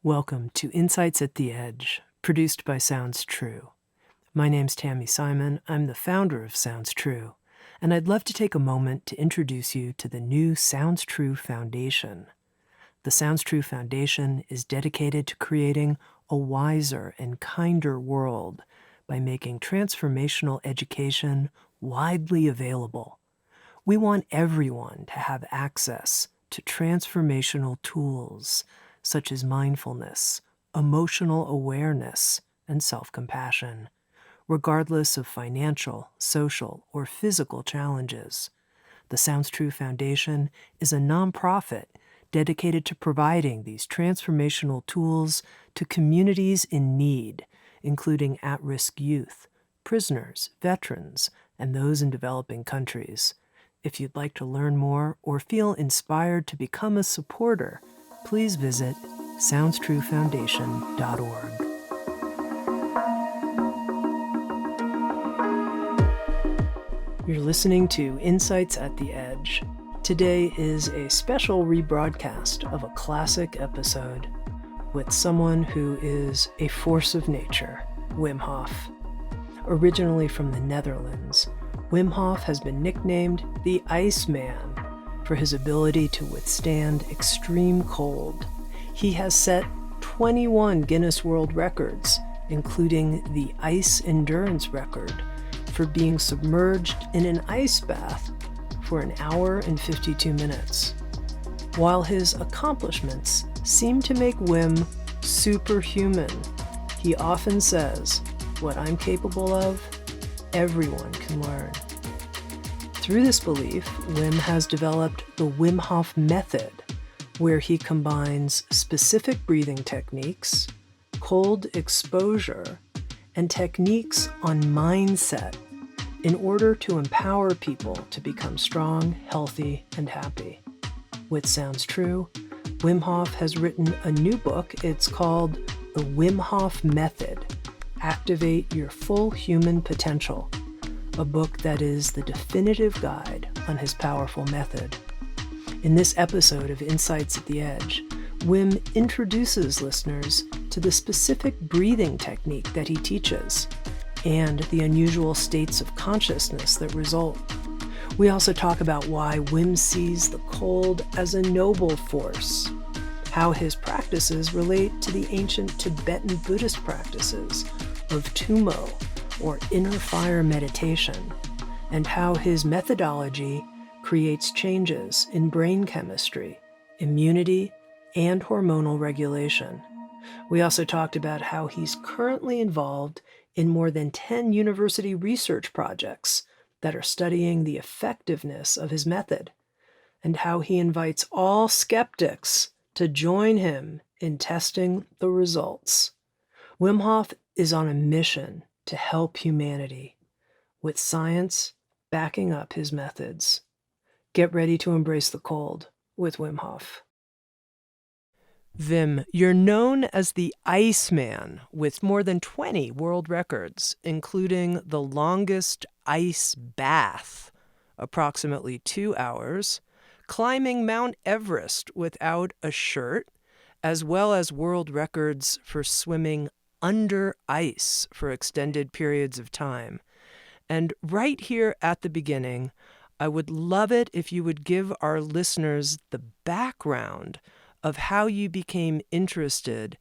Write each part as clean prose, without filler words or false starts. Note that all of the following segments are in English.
Welcome to Insights at the Edge, produced by Sounds True. My name's Tami Simon. I'm the founder of Sounds True, and I'd love to take a moment to introduce you to the new Sounds True Foundation. The Sounds True Foundation is dedicated to creating a wiser and kinder world by making transformational education widely available. We want everyone to have access to transformational tools such as mindfulness, emotional awareness, and self-compassion, regardless of financial, social, or physical challenges. The Sounds True Foundation is a nonprofit dedicated to providing these transformational tools to communities in need, including at-risk youth, prisoners, veterans, and those in developing countries. If you'd like to learn more or feel inspired to become a supporter, please visit SoundsTrueFoundation.org. You're listening to Insights at the Edge. Today is a special rebroadcast of a classic episode with someone who is a force of nature, Wim Hof. Originally from the Netherlands, Wim Hof has been nicknamed the Iceman for his ability to withstand extreme cold. He has set 21 Guinness World Records, including the ice endurance record for being submerged in an ice bath for an hour and 52 minutes. While his accomplishments seem to make Wim superhuman, he often says, "What I'm capable of, everyone can learn." Through this belief, Wim has developed the Wim Hof Method, where he combines specific breathing techniques, cold exposure, and techniques on mindset in order to empower people to become strong, healthy, and happy. With Sounds True, Wim Hof has written a new book. It's called The Wim Hof Method: Activate Your Full Human Potential, a book that is the definitive guide on his powerful method. In this episode of Insights at the Edge, Wim introduces listeners to the specific breathing technique that he teaches and the unusual states of consciousness that result. We also talk about why Wim sees the cold as a noble force, how his practices relate to the ancient Tibetan Buddhist practices of Tumo, or inner fire meditation, and how his methodology creates changes in brain chemistry, immunity, and hormonal regulation. We also talked about how he's currently involved in more than 10 university research projects that are studying the effectiveness of his method, and how he invites all skeptics to join him in testing the results. Wim Hof is on a mission to help humanity, with science backing up his methods. Get ready to embrace the cold with Wim Hof. Wim, you're known as the Iceman with more than 20 world records, including the longest ice bath, approximately 2 hours, climbing Mount Everest without a shirt, as well as world records for swimming under ice for extended periods of time. And right here at the beginning, I would love it if you would give our listeners the background of how you became interested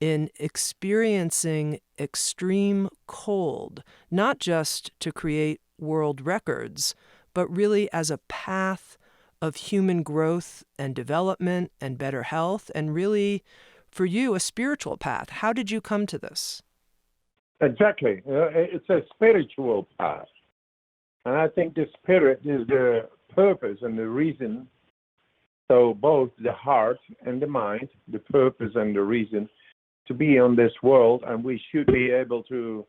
in experiencing extreme cold, not just to create world records, but really as a path of human growth and development and better health, and really, for you, a spiritual path. How did you come to this? Exactly. It's a spiritual path. And I think the spirit is the purpose and the reason. So both the heart and the mind, the purpose and the reason to be on this world, and we should be able to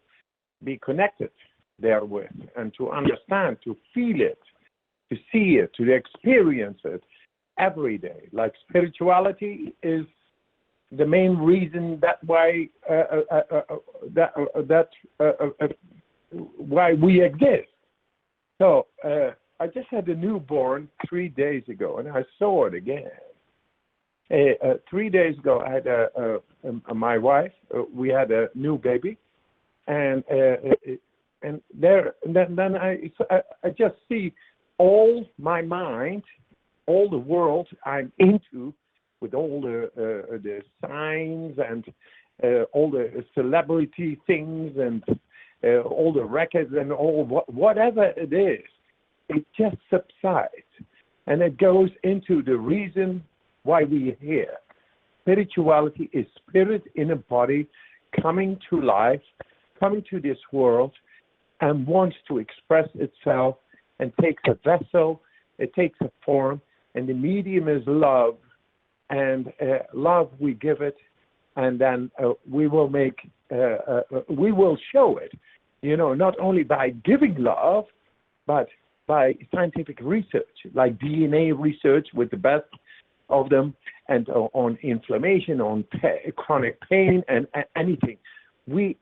be connected therewith and to understand, to feel it, to see it, to experience it every day. Like spirituality is the main reason why we exist. So I just had a newborn 3 days ago, and I saw it again. 3 days ago, I had my wife. We had a new baby, and then I just see all my mind, all the world I'm into, with all the signs and all the celebrity things and all the records and all whatever it is, it just subsides, and it goes into the reason why we're here. Spirituality is spirit in a body coming to life, coming to this world, and wants to express itself and takes a vessel, it takes a form, and the medium is love. And love, we give it, and then we will show it, not only by giving love, but by scientific research, like DNA research with the best of them, and on inflammation, on chronic pain, and anything. We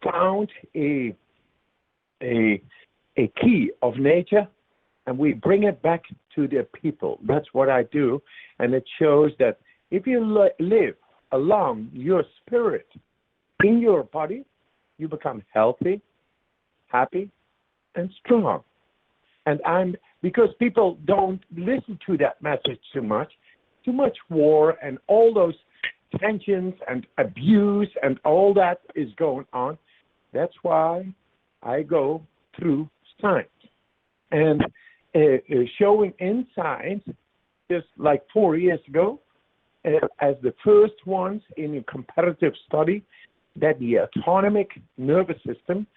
found a key of nature, and we bring it back to the people. That's what I do, and it shows that if you live along your spirit in your body, you become healthy, happy, and strong. And because people don't listen to that message too much war and all those tensions and abuse and all that is going on. That's why I go through science. And showing in science, just like 4 years ago, as the first ones in a comparative study, that the autonomic nervous system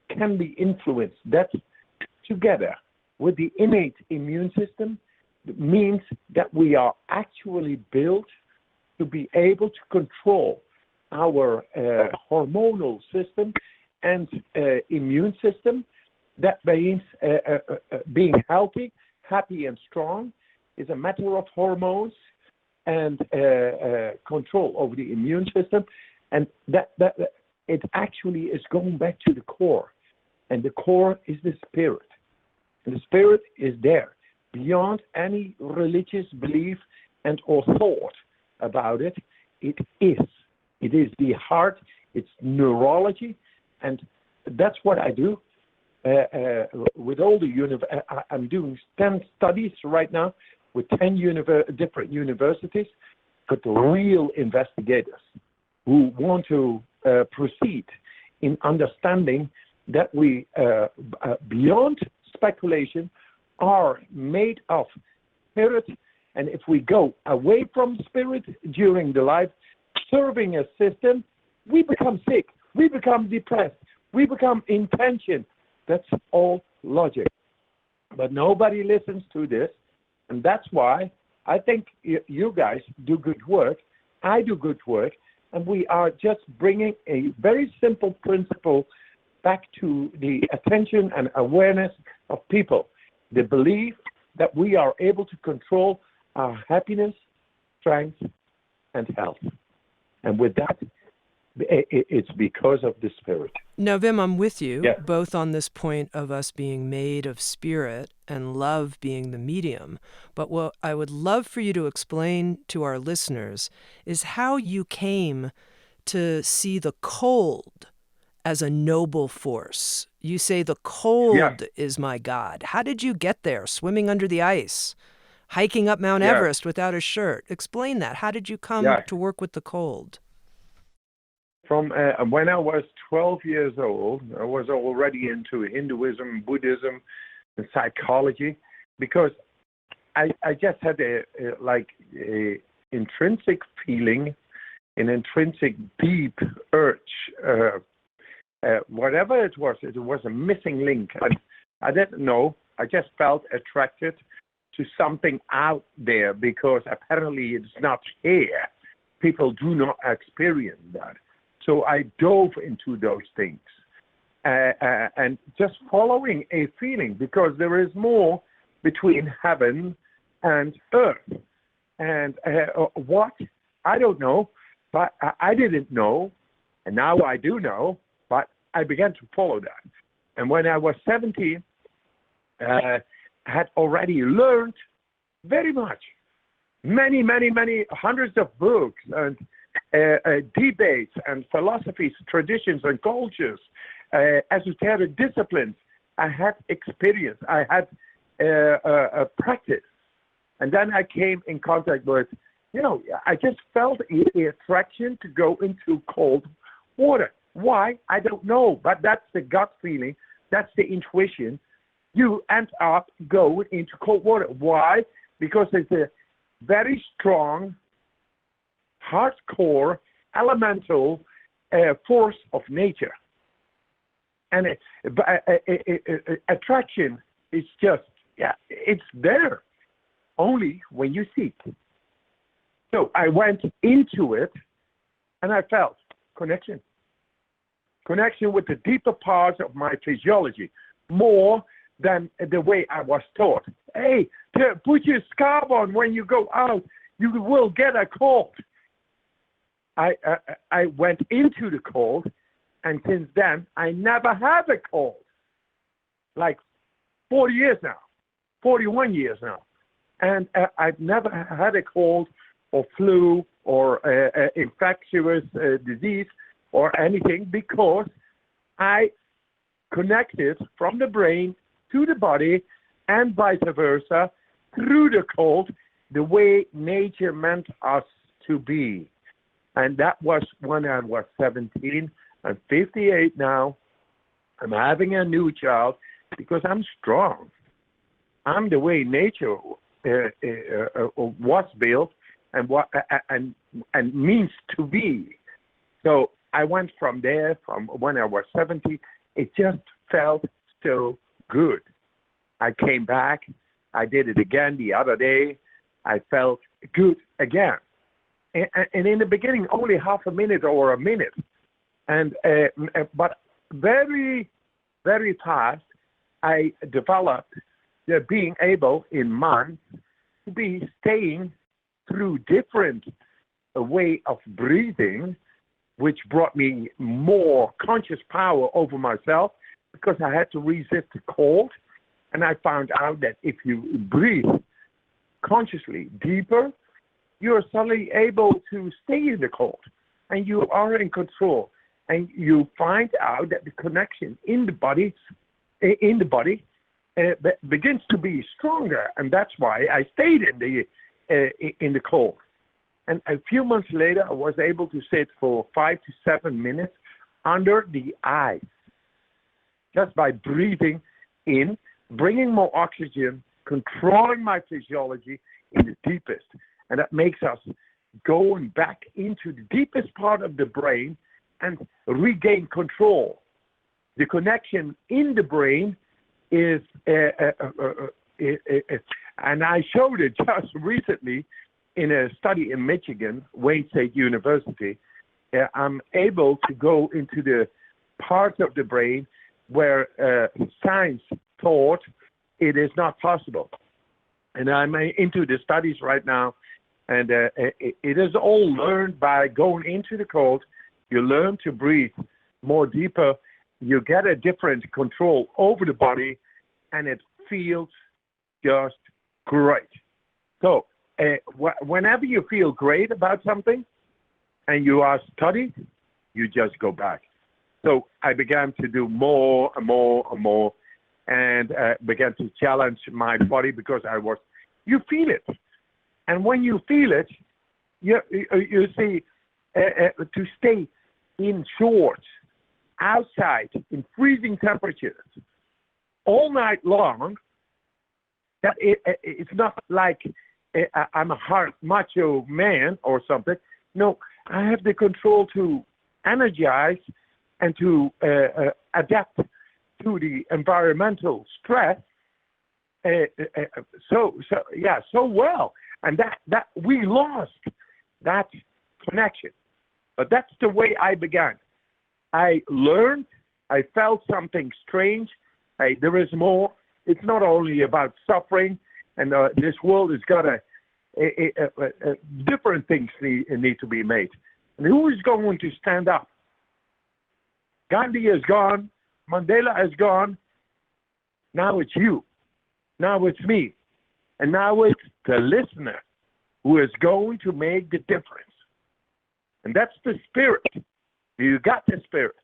can be influenced. That together with the innate immune system means that we are actually built to be able to control our hormonal system and immune system. That means being healthy, happy, and strong is a matter of hormones and control over the immune system. And that it actually is going back to the core. And the core is the spirit. And the spirit is there beyond any religious belief and or thought about it. It is. It is the heart. It's neurology. And that's what I do. With all the I'm doing 10 studies right now with 10 different universities, but the real investigators who want to proceed in understanding that we, beyond speculation, are made of spirit. And if we go away from spirit during the life, serving a system, we become sick, we become depressed, we become in tension. That's all logic. But nobody listens to this. And that's why I think you guys do good work. I do good work. And we are just bringing a very simple principle back to the attention and awareness of people. The belief that we are able to control our happiness, strength, and health. And with that, it's because of the spirit. Now, Wim, I'm with you, both on this point of us being made of spirit and love being the medium. But what I would love for you to explain to our listeners is how you came to see the cold as a noble force. You say the cold is my God. How did you get there, swimming under the ice, hiking up Mount Everest without a shirt? Explain that. How did you come to work with the cold? From when I was 12 years old, I was already into Hinduism, Buddhism, and psychology, because I just had a intrinsic feeling, an intrinsic deep urge, whatever it was a missing link. And I didn't know. I just felt attracted to something out there because apparently it's not here. People do not experience that. So I dove into those things and just following a feeling, because there is more between heaven and earth. And what? I don't know, but I didn't know, and now I do know, but I began to follow that. And when I was 17, I had already learned very much many, many, many hundreds of books and debates and philosophies, traditions and cultures, esoteric disciplines. I had experience. I had practice. And then I came in contact with, I just felt the attraction to go into cold water. Why? I don't know, but that's the gut feeling. That's the intuition. You end up going into cold water. Why? Because it's a very strong, hardcore, elemental force of nature. And attraction is just, it's there only when you seek. So I went into it and I felt connection with the deeper parts of my physiology, more than the way I was taught. Hey, put your scarf on when you go out, you will get a cold. I went into the cold, and since then, I never had a cold. Like 40 years now, 41 years now. And I've never had a cold or flu or infectious disease or anything, because I connected from the brain to the body and vice versa through the cold, the way nature meant us to be. And that was when I was 17. I'm 58 now. I'm having a new child because I'm strong. I'm the way nature was built and means to be. So I went from there, from when I was 70. It just felt so good. I came back. I did it again the other day. I felt good again. And in the beginning, only half a minute or a minute. But very, very fast, I developed being able in months to be staying through different way of breathing, which brought me more conscious power over myself, because I had to resist the cold. And I found out that if you breathe consciously deeper, you're suddenly able to stay in the cold, and you are in control. And you find out that the connection in the body begins to be stronger, and that's why I stayed in the cold. And a few months later, I was able to sit for 5 to 7 minutes under the ice, just by breathing in, bringing more oxygen, controlling my physiology in the deepest. And that makes us going back into the deepest part of the brain and regain control. The connection in the brain is, and I showed it just recently in a study in Michigan, Wayne State University. I'm able to go into the parts of the brain where science thought it is not possible. And I'm into the studies right now, and it is all learned by going into the cold. You learn to breathe more deeper. You get a different control over the body, and it feels just great. So whenever you feel great about something and you are studied, you just go back. So I began to do more and more and more, and began to challenge my body, because you feel it. And when you feel it, you see, to stay in shorts, outside, in freezing temperatures, all night long, that it's not like I'm a hard macho man or something. No, I have the control to energize and to adapt to the environmental stress so well. And that we lost that connection. But that's the way I began. I learned, I felt something strange. There is more. It's not only about suffering, and this world has got different things need to be made. And who is going to stand up? Gandhi is gone. Mandela is gone. Now it's you. Now it's me. And now it's the listener. who is going to make the difference. And that's the spirit. You got the spirit.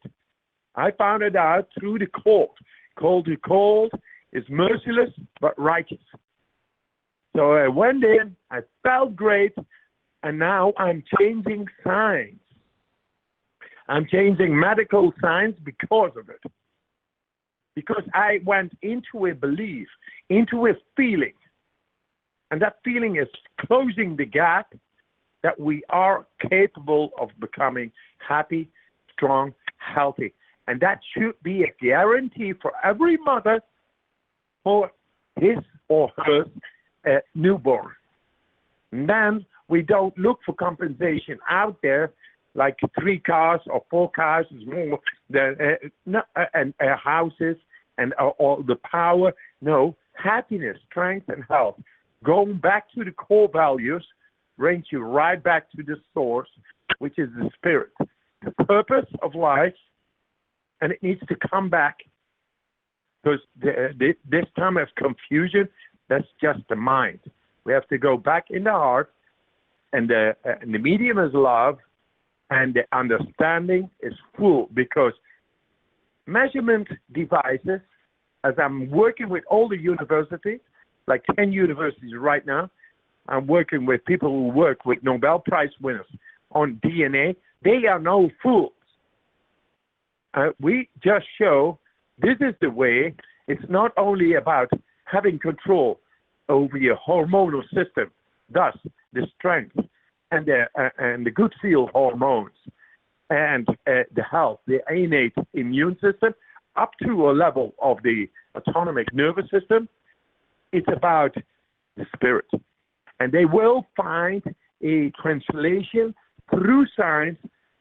I found it out through the cold. Cold to cold is merciless but righteous. So I went in, I felt great, and now I'm changing science. I'm changing medical science because of it. Because I went into a belief, into a feeling. And that feeling is closing the gap that we are capable of becoming happy, strong, healthy. And that should be a guarantee for every mother for his or her newborn. And then we don't look for compensation out there like 3 cars or 4 cars and houses and all the power. No, happiness, strength, and health. Going back to the core values brings you right back to the source, which is the spirit, the purpose of life, and it needs to come back. Because this time of confusion, that's just the mind. We have to go back in the heart, and the medium is love, and the understanding is full. Because measurement devices, as I'm working with all the universities, like 10 universities right now, I'm working with people who work with Nobel Prize winners on DNA. They are no fools. We just show this is the way. It's not only about having control over your hormonal system, thus the strength and the good feel hormones and the health, the innate immune system, up to a level of the autonomic nervous system. It's about the spirit. And they will find a translation through science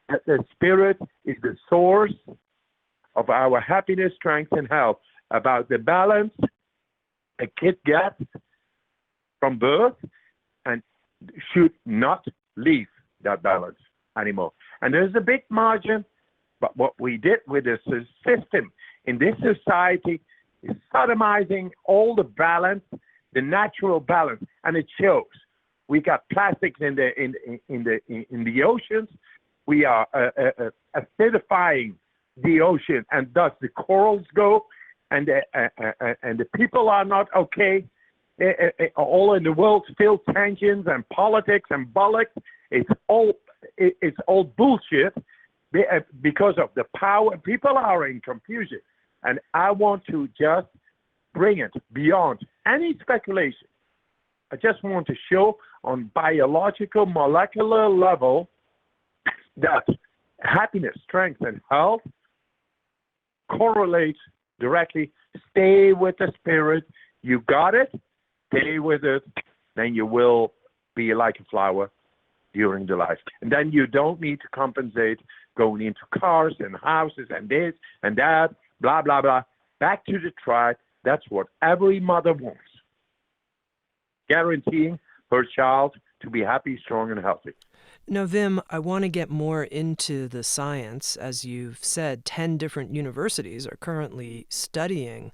that the spirit is the source of our happiness, strength, and health, about the balance a kid gets from birth and should not leave that balance anymore. And there's a big margin, but what we did with this system in this society is sodomizing all the balance, the natural balance, and it shows. We got plastics in the oceans. We are acidifying the ocean, and thus the corals go, and the people are not okay. All in the world, still tensions and politics and bollocks. It's all bullshit because of the power. People are in confusion, and I want to just bring it beyond any speculation. I just want to show on biological, molecular level that happiness, strength, and health correlates directly. Stay with the spirit. You got it. Stay with it. Then you will be like a flower during the life. And then you don't need to compensate going into cars and houses and this and that, blah, blah, blah. Back to the tribe. That's what every mother wants. Guaranteeing her child to be happy, strong, and healthy. Now, Wim, I want to get more into the science. As you've said, 10 different universities are currently studying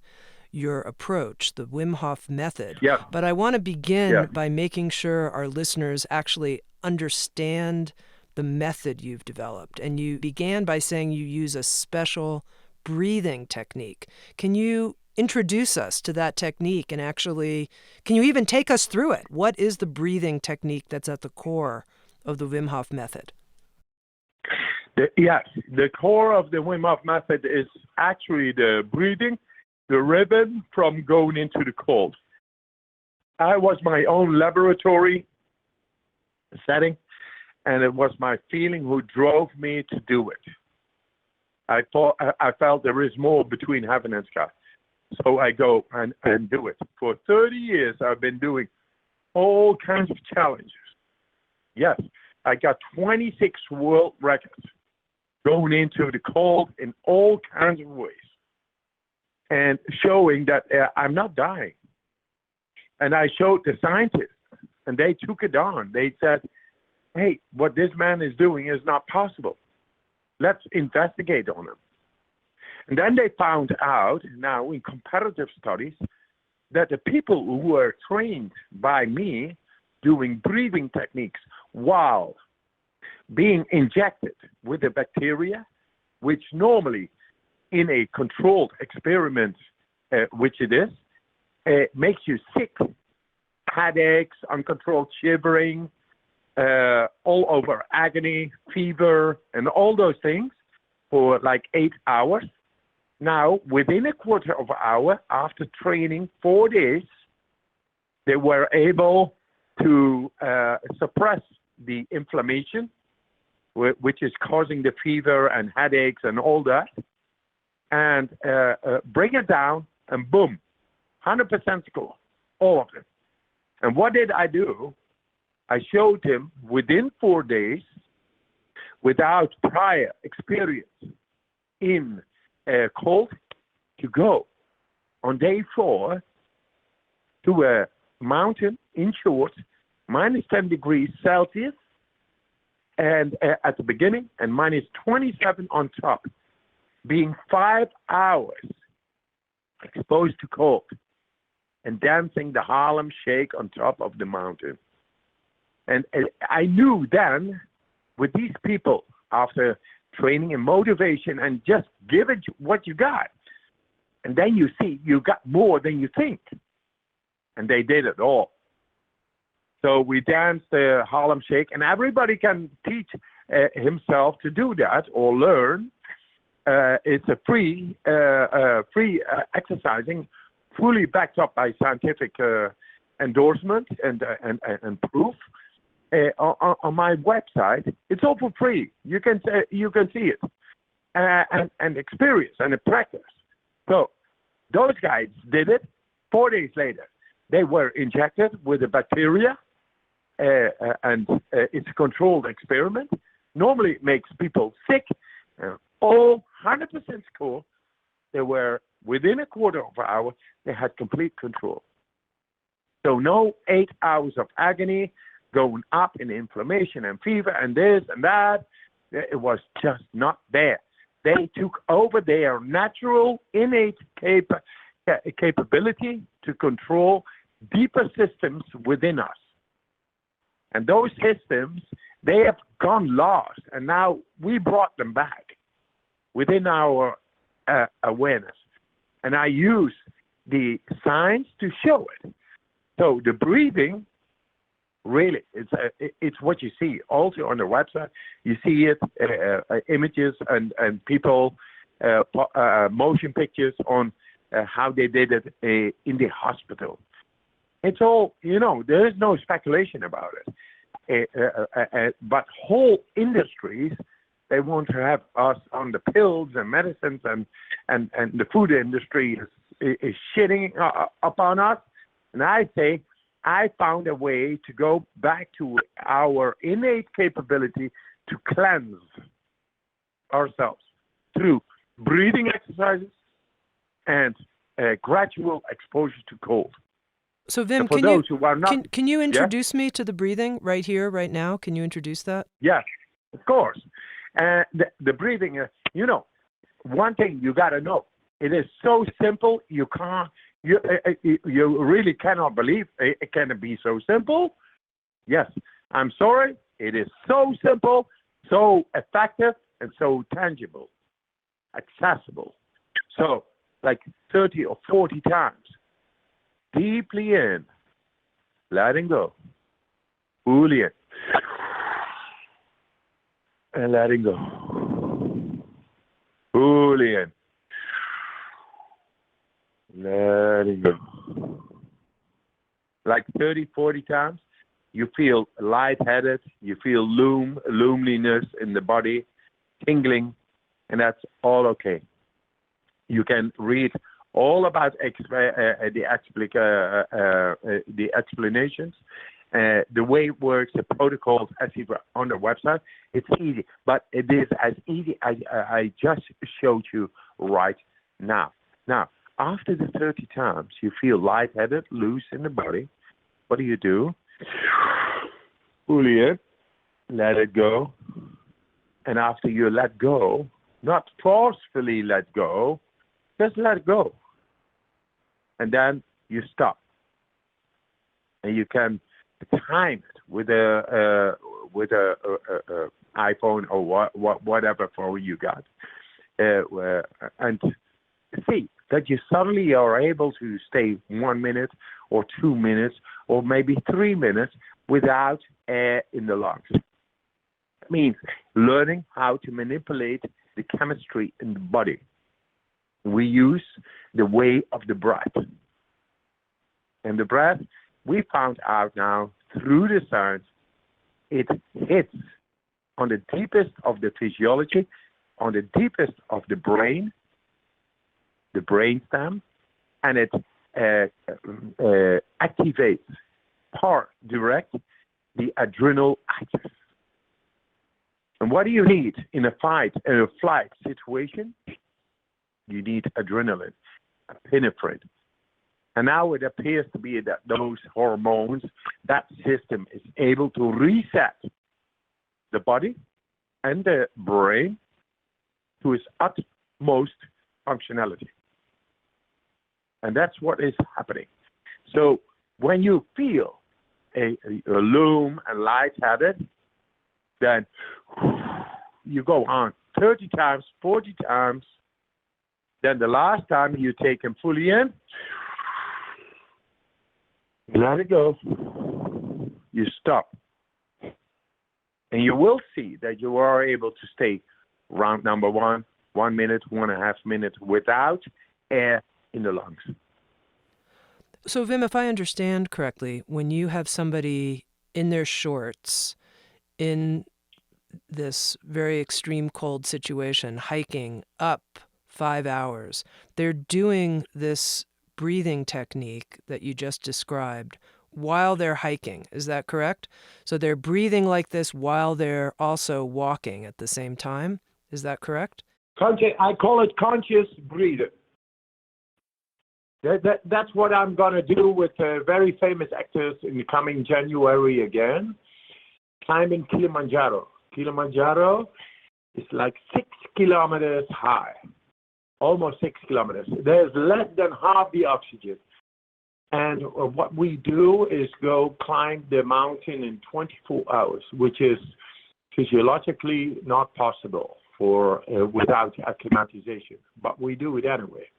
your approach, the Wim Hof Method. Yeah. But I want to begin by making sure our listeners actually understand the method you've developed. And you began by saying you use a special breathing technique. Can you introduce us to that technique, and actually, can you even take us through it? What is the breathing technique that's at the core of the Wim Hof Method? Yes, the core of the Wim Hof Method is actually the breathing, the ribbon from going into the cold. I was my own laboratory setting, and it was my feeling who drove me to do it. I felt there is more between heaven and sky. So I go and do it. For 30 years, I've been doing all kinds of challenges. Yes, I got 26 world records going into the cold in all kinds of ways and showing that I'm not dying. And I showed the scientists, and they took it on. They said, hey, what this man is doing is not possible. Let's investigate on him. And then they found out now in comparative studies that the people who were trained by me doing breathing techniques while being injected with the bacteria, which normally in a controlled experiment, which it is, makes you sick, headaches, uncontrolled shivering, all over agony, fever, and all those things for like 8 hours. Now, within a quarter of an hour after training 4 days, they were able to suppress the inflammation, which is causing the fever and headaches and all that, and bring it down, and boom, 100% score, all of it. And what did I do? I showed him within 4 days, without prior experience in cold, to go on day 4 to a mountain in shorts, minus 10 degrees Celsius, and at the beginning, and minus 27 on top, being 5 hours exposed to cold, and dancing the Harlem Shake on top of the mountain. And I knew then, with these people, after training and motivation, and just give it what you got, and then you see you got more than you think. And they did it all. So we danced the Harlem Shake, and everybody can teach himself to do that or learn. It's a free exercising, fully backed up by scientific endorsement and proof. On my website, it's all for free. You can see it and experience and practice. So those guys did it. 4 days later, they were injected with the bacteria, and it's a controlled experiment. Normally, it makes people sick. All 100% score. They were within a quarter of an hour. They had complete control. So no 8 hours of agony, going up in inflammation and fever and this and that. It was just not there. They took over their natural, innate capability to control deeper systems within us. And those systems, they have gone lost, and now we brought them back within our awareness. And I use the science to show it. So the breathing, really, it's what you see. Also on the website, you see it, images and people, motion pictures on how they did it in the hospital. It's all, there is no speculation about it. But whole industries, they want to have us on the pills and medicines, and the food industry is shitting upon us. And I say, I found a way to go back to our innate capability to cleanse ourselves through breathing exercises and gradual exposure to cold. So Wim, can you introduce me to the breathing right here, right now? Can you introduce that? Yes, of course. The breathing, one thing you got to know, it is so simple, you really cannot believe it can be so simple. Yes, I'm sorry, it is so simple, so effective, and so tangible, accessible. So, like 30 or 40 times. Deeply in, letting go, fully in, and letting go, fully in, letting go. Like 30, 40 times, you feel lightheaded, you feel loneliness in the body, tingling, and that's all okay. You can read all about the explanations, the way it works, the protocols, as you on the website. It's easy, but it is as easy as I just showed you right now. Now, after the 30 times, you feel lightheaded, loose in the body. What do? Fully in, let it go. And after you let go, not forcefully let go, just let go. And then you stop. And you can time it with a iPhone or whatever phone you got, and see that you suddenly are able to stay 1 minute or 2 minutes or maybe 3 minutes without air in the lungs. It means learning how to manipulate the chemistry in the body. We use the way of the breath. And the breath, we found out now through the science, it hits on the deepest of the physiology, on the deepest of the brainstem, and it activates direct the adrenal axis. And what do you need in a flight situation? You need adrenaline, epinephrine. And now it appears to be that those hormones, that system is able to reset the body and the brain to its utmost functionality. And that's what is happening. So when you feel a loom and lightheaded, then you go on 30 times, 40 times. Then the last time you take them fully in, let it go. You stop. And you will see that you are able to stay round number 1 minute, 1.5 minutes without air in the lungs. So, Wim, if I understand correctly, when you have somebody in their shorts in this very extreme cold situation, hiking up 5 hours, they're doing this breathing technique that you just described while they're hiking. Is that correct? So they're breathing like this while they're also walking at the same time. Is that correct? I call it conscious breathing. That's what I'm going to do with very famous actors in the coming January again. Climbing Kilimanjaro. Kilimanjaro is like 6 kilometers high. Almost 6 kilometers. There's less than half the oxygen. And what we do is go climb the mountain in 24 hours, which is physiologically not possible without acclimatization. But we do it anyway.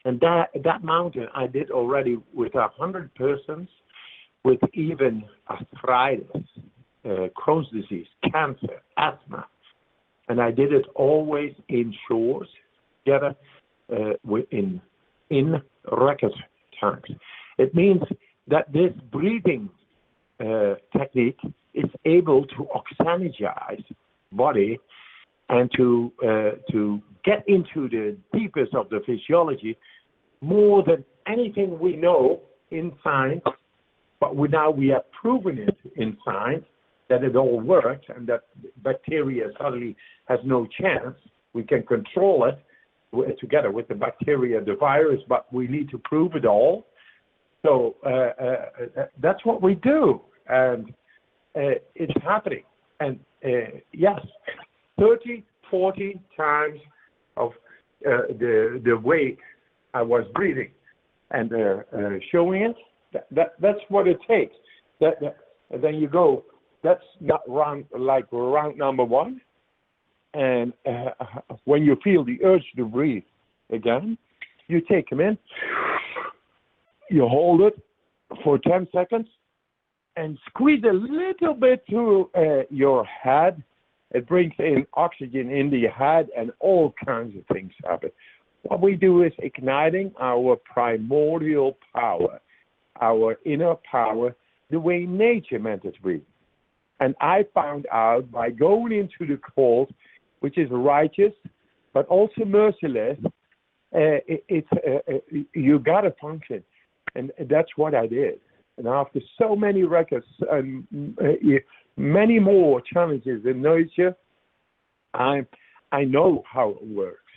And that mountain I did already with 100 persons with even arthritis, Crohn's disease, cancer, asthma. And I did it always indoors, together in record times. It means that this breathing technique is able to oxygenize body and to get into the deepest of the physiology more than anything we know in science. But now we have proven it in science that it all works and that bacteria suddenly has no chance. We can control it together with the bacteria, the virus, but we need to prove it all. So that's what we do, and it's happening. And yes, 30, 40 times of the way I was breathing and showing it, that's what it takes. And then you go, that's not round number 1. And when you feel the urge to breathe again, you take them in, you hold it for 10 seconds, and squeeze a little bit through your head. It brings in oxygen in the head, and all kinds of things happen. What we do is igniting our primordial power, our inner power, the way nature meant it to be. And I found out by going into the cold, which is righteous, but also merciless, you got to function. And that's what I did. And after so many records and many more challenges in nature, I know how it works.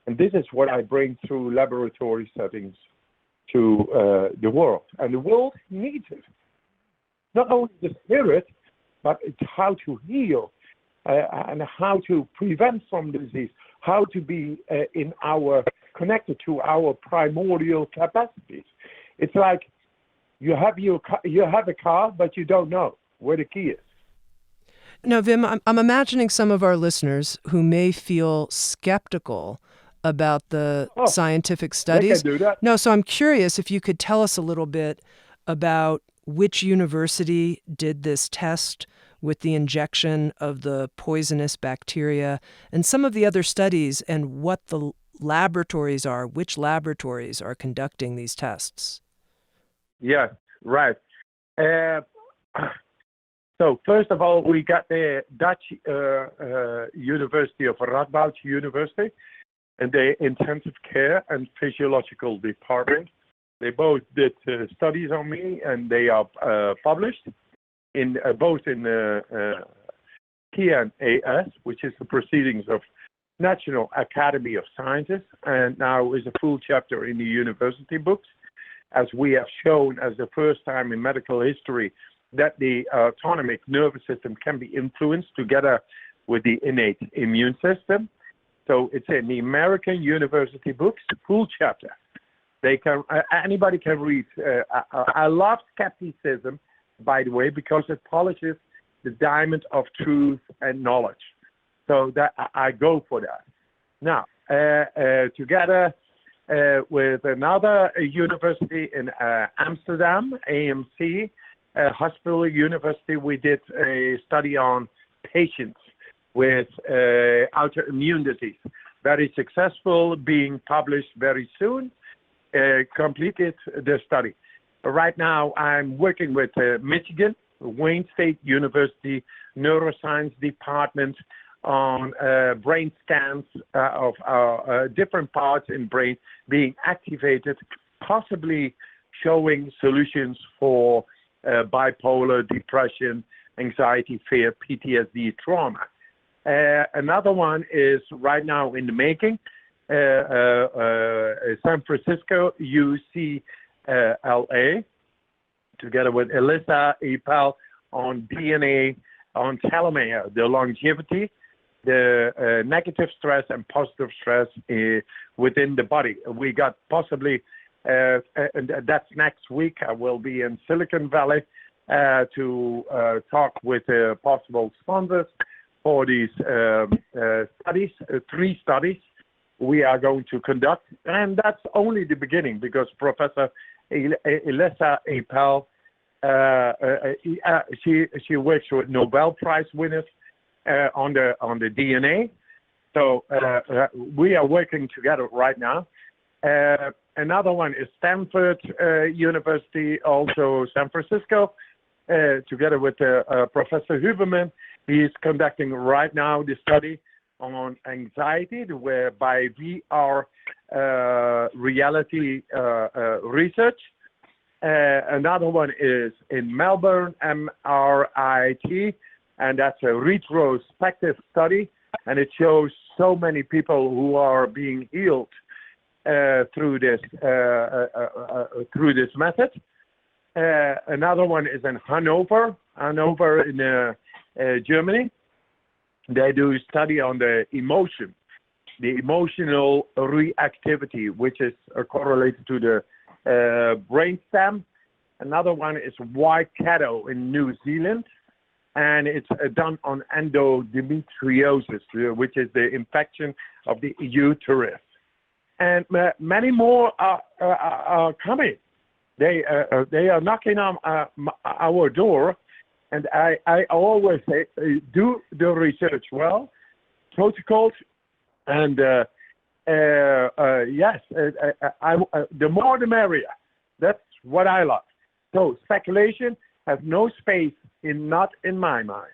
And this is what I bring through laboratory settings to the world. And the world needs it. Not only the spirit, but it's how to heal and how to prevent from disease, how to be connected to our primordial capacities. It's like You have a car, but you don't know where the key is. Now, Wim, I'm imagining some of our listeners who may feel skeptical about the scientific studies. They can do that. No, so I'm curious if you could tell us a little bit about which university did this test with the injection of the poisonous bacteria and some of the other studies and what the laboratories are, which laboratories are conducting these tests. Yeah, right. So first of all, we got the Dutch University of Radboud University and the intensive care and physiological department. They both did studies on me, and they are published in both in PNAS, which is the Proceedings of National Academy of Sciences, and now is a full chapter in the university books, as we have shown as the first time in medical history that the autonomic nervous system can be influenced together with the innate immune system. So it's in the American university books, full chapter. They can anybody can read. I love skepticism, by the way, because it polishes the diamond of truth and knowledge. So that I go for that. Now, together with another university in Amsterdam, AMC, Hospital University, we did a study on patients with autoimmune disease. Very successful, being published very soon. Completed the study. Right now, I'm working with Michigan, Wayne State University Neuroscience Department on brain scans of different parts in brain being activated, possibly showing solutions for bipolar, depression, anxiety, fear, PTSD, trauma. Another one is right now in the making, San Francisco, UCLA, together with Elissa Epel on DNA, on telomere, the longevity, the negative stress and positive stress within the body. We got possibly, and that's next week, I will be in Silicon Valley to talk with possible sponsors for these studies, 3 studies we are going to conduct. And that's only the beginning, because Professor Elissa Epel, she works with Nobel Prize winners on the DNA. So we are working together right now. Another one is Stanford University, also San Francisco, together with Professor Huberman. He is conducting right now the study on anxiety, where by VR reality research. Another one is in Melbourne, MRIT, and that's a retrospective study, and it shows so many people who are being healed through this method. Another one is in Hanover in Germany. They do a study on the emotional reactivity, which is correlated to the brainstem. Another one is Waikato in New Zealand, and it's done on endometriosis, which is the infection of the uterus. And many more are coming. They are knocking on our door, and I always say, do the research well, protocols, and yes, the more the merrier. That's what I love. So speculation has no space not in my mind.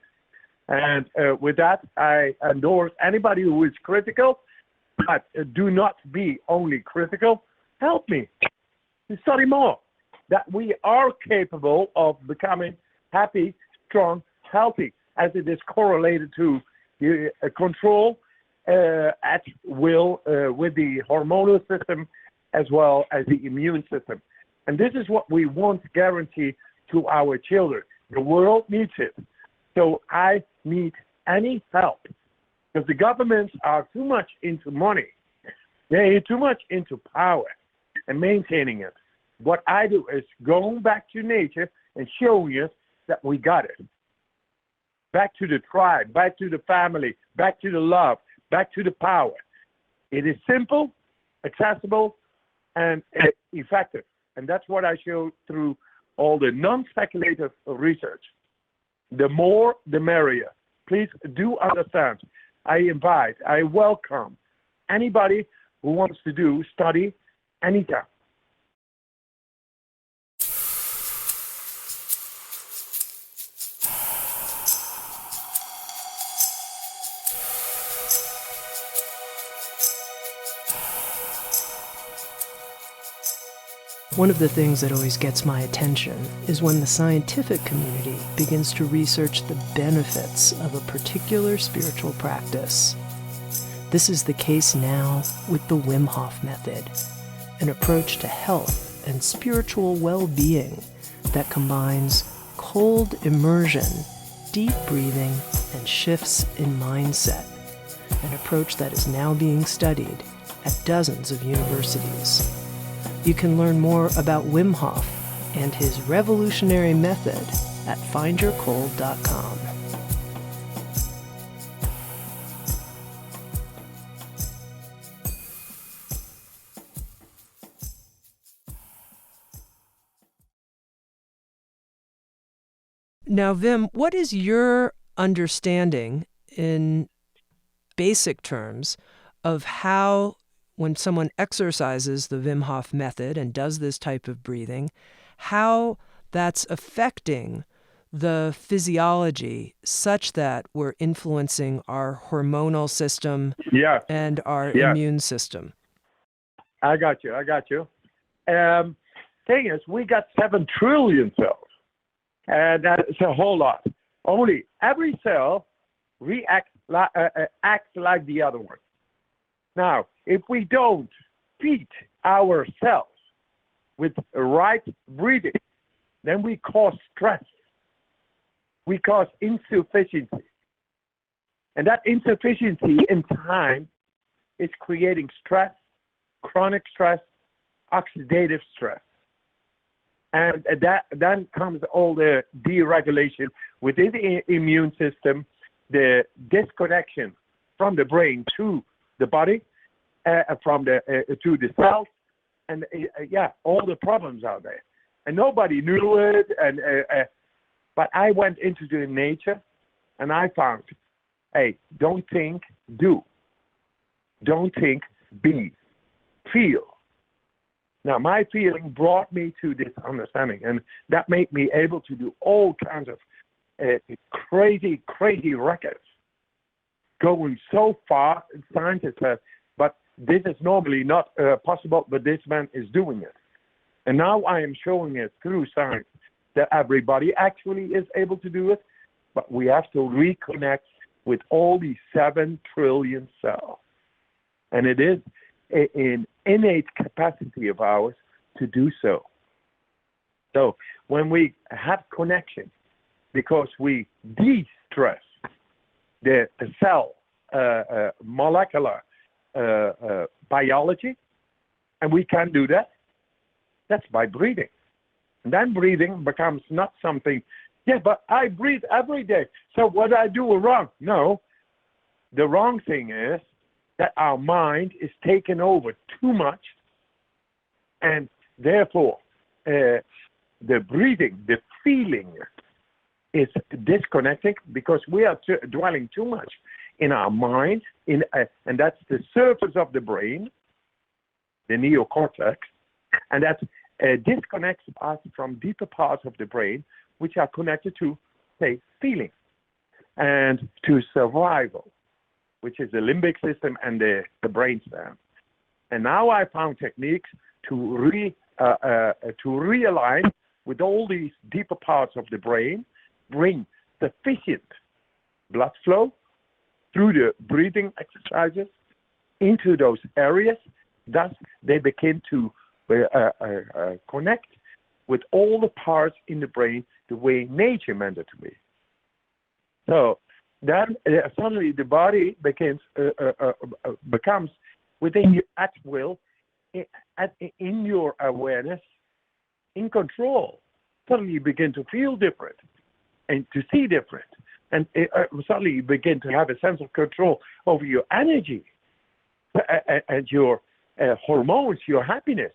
And with that, I endorse anybody who is critical, but do not be only critical. Help me to study more. That we are capable of becoming happy, strong, healthy, as it is correlated to control at will with the hormonal system as well as the immune system. And this is what we want to guarantee to our children. The world needs it. So I need any help, because the governments are too much into money. They're too much into power and maintaining it. What I do is going back to nature and showing you that we got it. Back to the tribe, back to the family, back to the love, back to the power. It is simple, accessible, and effective. And that's what I show through all the non-speculative research. The more, the merrier. Please do understand. I welcome anybody who wants to do study anytime. One of the things that always gets my attention is when the scientific community begins to research the benefits of a particular spiritual practice. This is the case now with the Wim Hof Method, an approach to health and spiritual well-being that combines cold immersion, deep breathing, and shifts in mindset, an approach that is now being studied at dozens of universities. You can learn more about Wim Hof and his revolutionary method at findyourcold.com. Now, Wim, what is your understanding in basic terms of how, when someone exercises the Wim Hof method and does this type of breathing, how that's affecting the physiology such that we're influencing our hormonal system and our immune system? I got you. Thing is, we got 7 trillion cells. And that's a whole lot. Only every cell acts like the other one. Now, if we don't feed our cells with right breathing, then we cause stress. We cause insufficiency. And that insufficiency in time is creating stress, chronic stress, oxidative stress. And that then comes all the deregulation within the immune system, the disconnection from the brain to the body, from the to the cells, and all the problems out there. And nobody knew it. But I went into the nature, and I found, hey, don't think, do. Don't think, be, feel. Now, my feeling brought me to this understanding, and that made me able to do all kinds of crazy records, going so far. Scientists have, but this is normally not possible, but this man is doing it. And now I am showing it through science that everybody actually is able to do it, but we have to reconnect with all these 7 trillion cells. And it is an innate capacity of ours to do so. So when we have connection, because we de-stress the cell molecular biology, and we can do that, that's by breathing. And then breathing becomes not something, but I breathe every day, so what I do wrong? No, the wrong thing is that our mind is taken over too much, and therefore the breathing, the feeling is disconnecting because we are dwelling too much in our mind, and that's the surface of the brain, the neocortex, and that disconnects us from deeper parts of the brain, which are connected to, say, feeling and to survival, which is the limbic system and the brainstem. And now I found techniques to realign with all these deeper parts of the brain, bring sufficient blood flow through the breathing exercises into those areas. Thus, they begin to connect with all the parts in the brain the way nature meant it to be. So then suddenly the body becomes within your at will, in your awareness, in control. Suddenly you begin to feel different and to see different. And suddenly you begin to have a sense of control over your energy and your hormones, your happiness,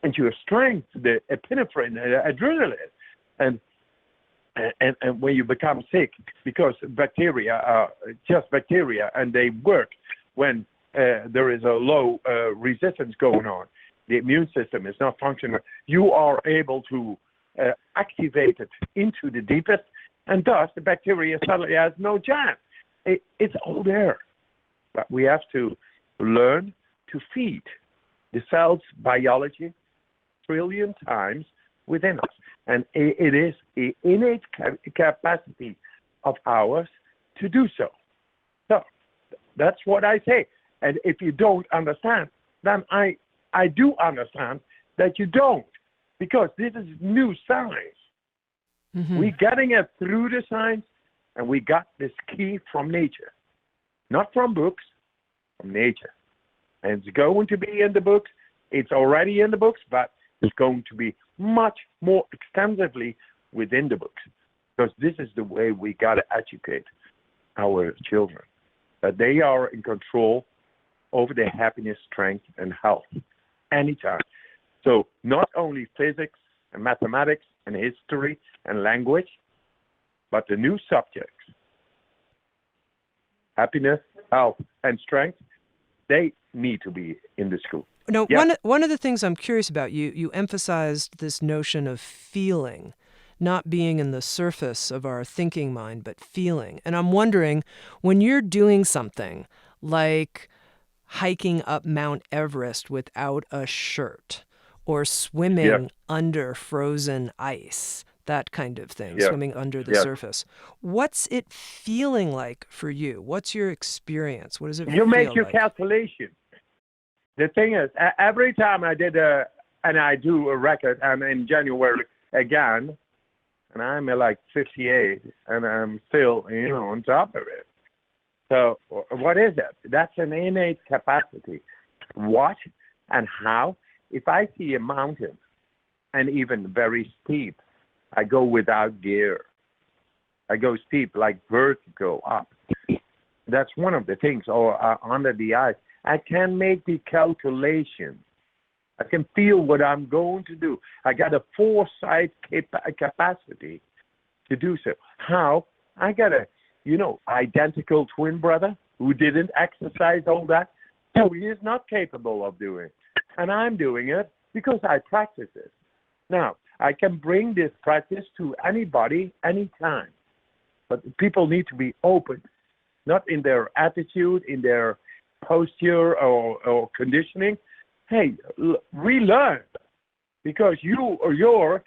and your strength, the epinephrine, adrenaline. And when you become sick, because bacteria are just bacteria, and they work when there is a low resistance going on, the immune system is not functioning, you are able to activate it into the deepest, and thus the bacteria suddenly has no chance. It's all there. But we have to learn to feed the cell's biology trillion times within us. And it is an innate capacity of ours to do so. So that's what I say. And if you don't understand, then I do understand that you don't, because this is new science. Mm-hmm. We're getting it through the science, and we got this key from nature. Not from books, from nature. And it's going to be in the books. It's already in the books, but it's going to be much more extensively within the books, because this is the way we got to educate our children, that they are in control over their happiness, strength, and health anytime. So not only physics and mathematics and history and language, but the new subjects, happiness, health, and strength, they need to be in the school. No, yes. One of the things I'm curious about, you emphasized this notion of feeling, not being in the surface of our thinking mind, but feeling. And I'm wondering, when you're doing something like hiking up Mount Everest without a shirt, or swimming under frozen ice, that kind of thing, swimming under the surface, what's it feeling like for you? What's your experience? What does it feel like? You make your calculation. The thing is, every time I did and I do a record, I'm in January again, and I'm at like 58, and I'm still, on top of it. So what is it? That's an innate capacity. What and how? If I see a mountain, and even very steep, I go without gear. I go steep, like vertical up. That's one of the things, or under the ice. I can make the calculation. I can feel what I'm going to do. I got a foresight capacity to do so. How? I got a, identical twin brother who didn't exercise all that. So he is not capable of doing it. And I'm doing it because I practice it. Now, I can bring this practice to anybody, anytime. But people need to be open, not in their attitude, in their posture or conditioning. Hey, relearn, because your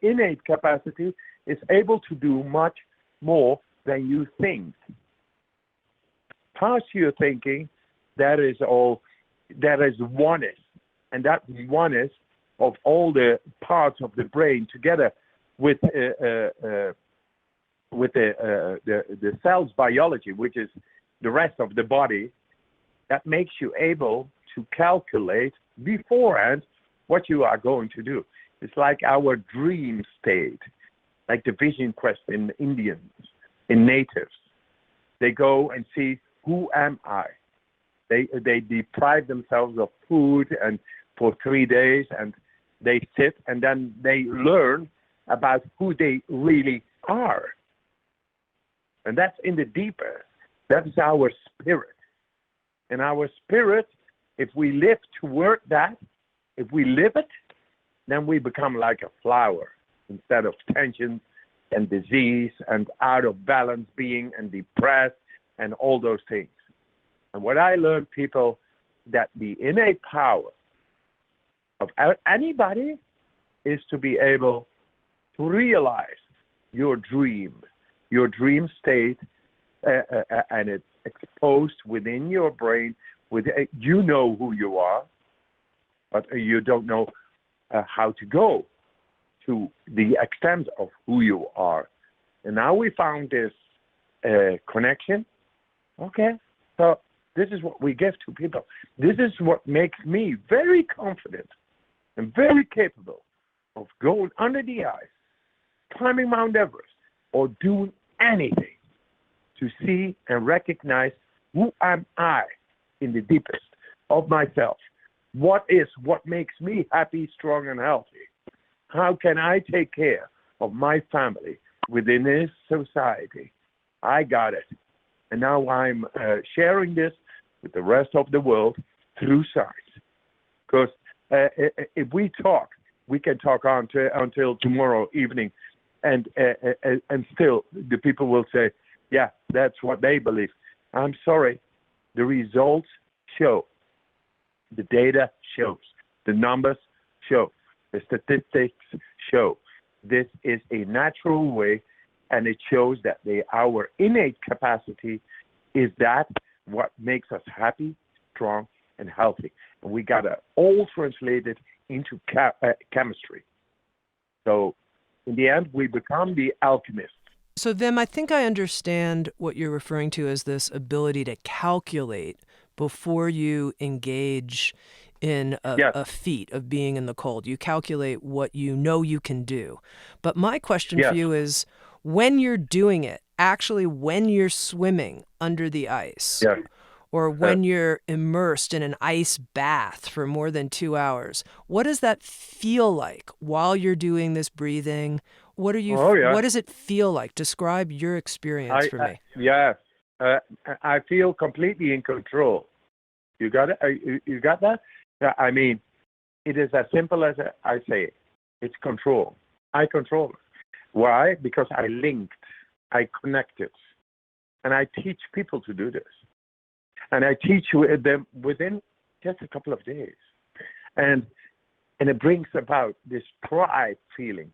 innate capacity is able to do much more than you think. Past your thinking, that is oneness, and that oneness of all the parts of the brain together with the cell's biology, which is the rest of the body, that makes you able to calculate beforehand what you are going to do. It's like our dream state, like the vision quest in Indians, in natives. They go and see, who am I? They deprive themselves of food and for 3 days, and they sit, and then they learn about who they really are. And that's in the deeper. That is our spirit. And our spirit, if we live toward that, if we live it, then we become like a flower instead of tension and disease and out of balance being and depressed and all those things. And what I learned, people, that the innate power of anybody is to be able to realize your dream state, and it's exposed within your brain. You know who you are, but you don't know how to go to the extent of who you are. And now we found this connection. Okay, so this is what we give to people. This is what makes me very confident and very capable of going under the ice, climbing Mount Everest, or doing anything to see and recognize who am I in the deepest of myself. What makes me happy, strong, and healthy? How can I take care of my family within this society? I got it. And now I'm sharing this with the rest of the world through science. Because if we talk, we can talk until tomorrow evening, and still the people will say, yeah, that's what they believe. I'm sorry. The results show. The data shows. The numbers show. The statistics show. This is a natural way, and it shows that our innate capacity is that what makes us happy, strong, and healthy. And we got to all translate it into chemistry. So in the end, we become the alchemists. So Wim, I think I understand what you're referring to as this ability to calculate before you engage in a feat of being in the cold. You calculate what you know you can do. But my question for you is, when you're doing it, actually when you're swimming under the ice, or when you're immersed in an ice bath for more than 2 hours, what does that feel like while you're doing this breathing? What does it feel like? Describe your experience for me. I feel completely in control. You got it? You got that? I mean, it is as simple as I say it. It's control. I control it. Why? Because I linked, I connected, and I teach people to do this. And I teach them within just a couple of days. And it brings about this pride feeling.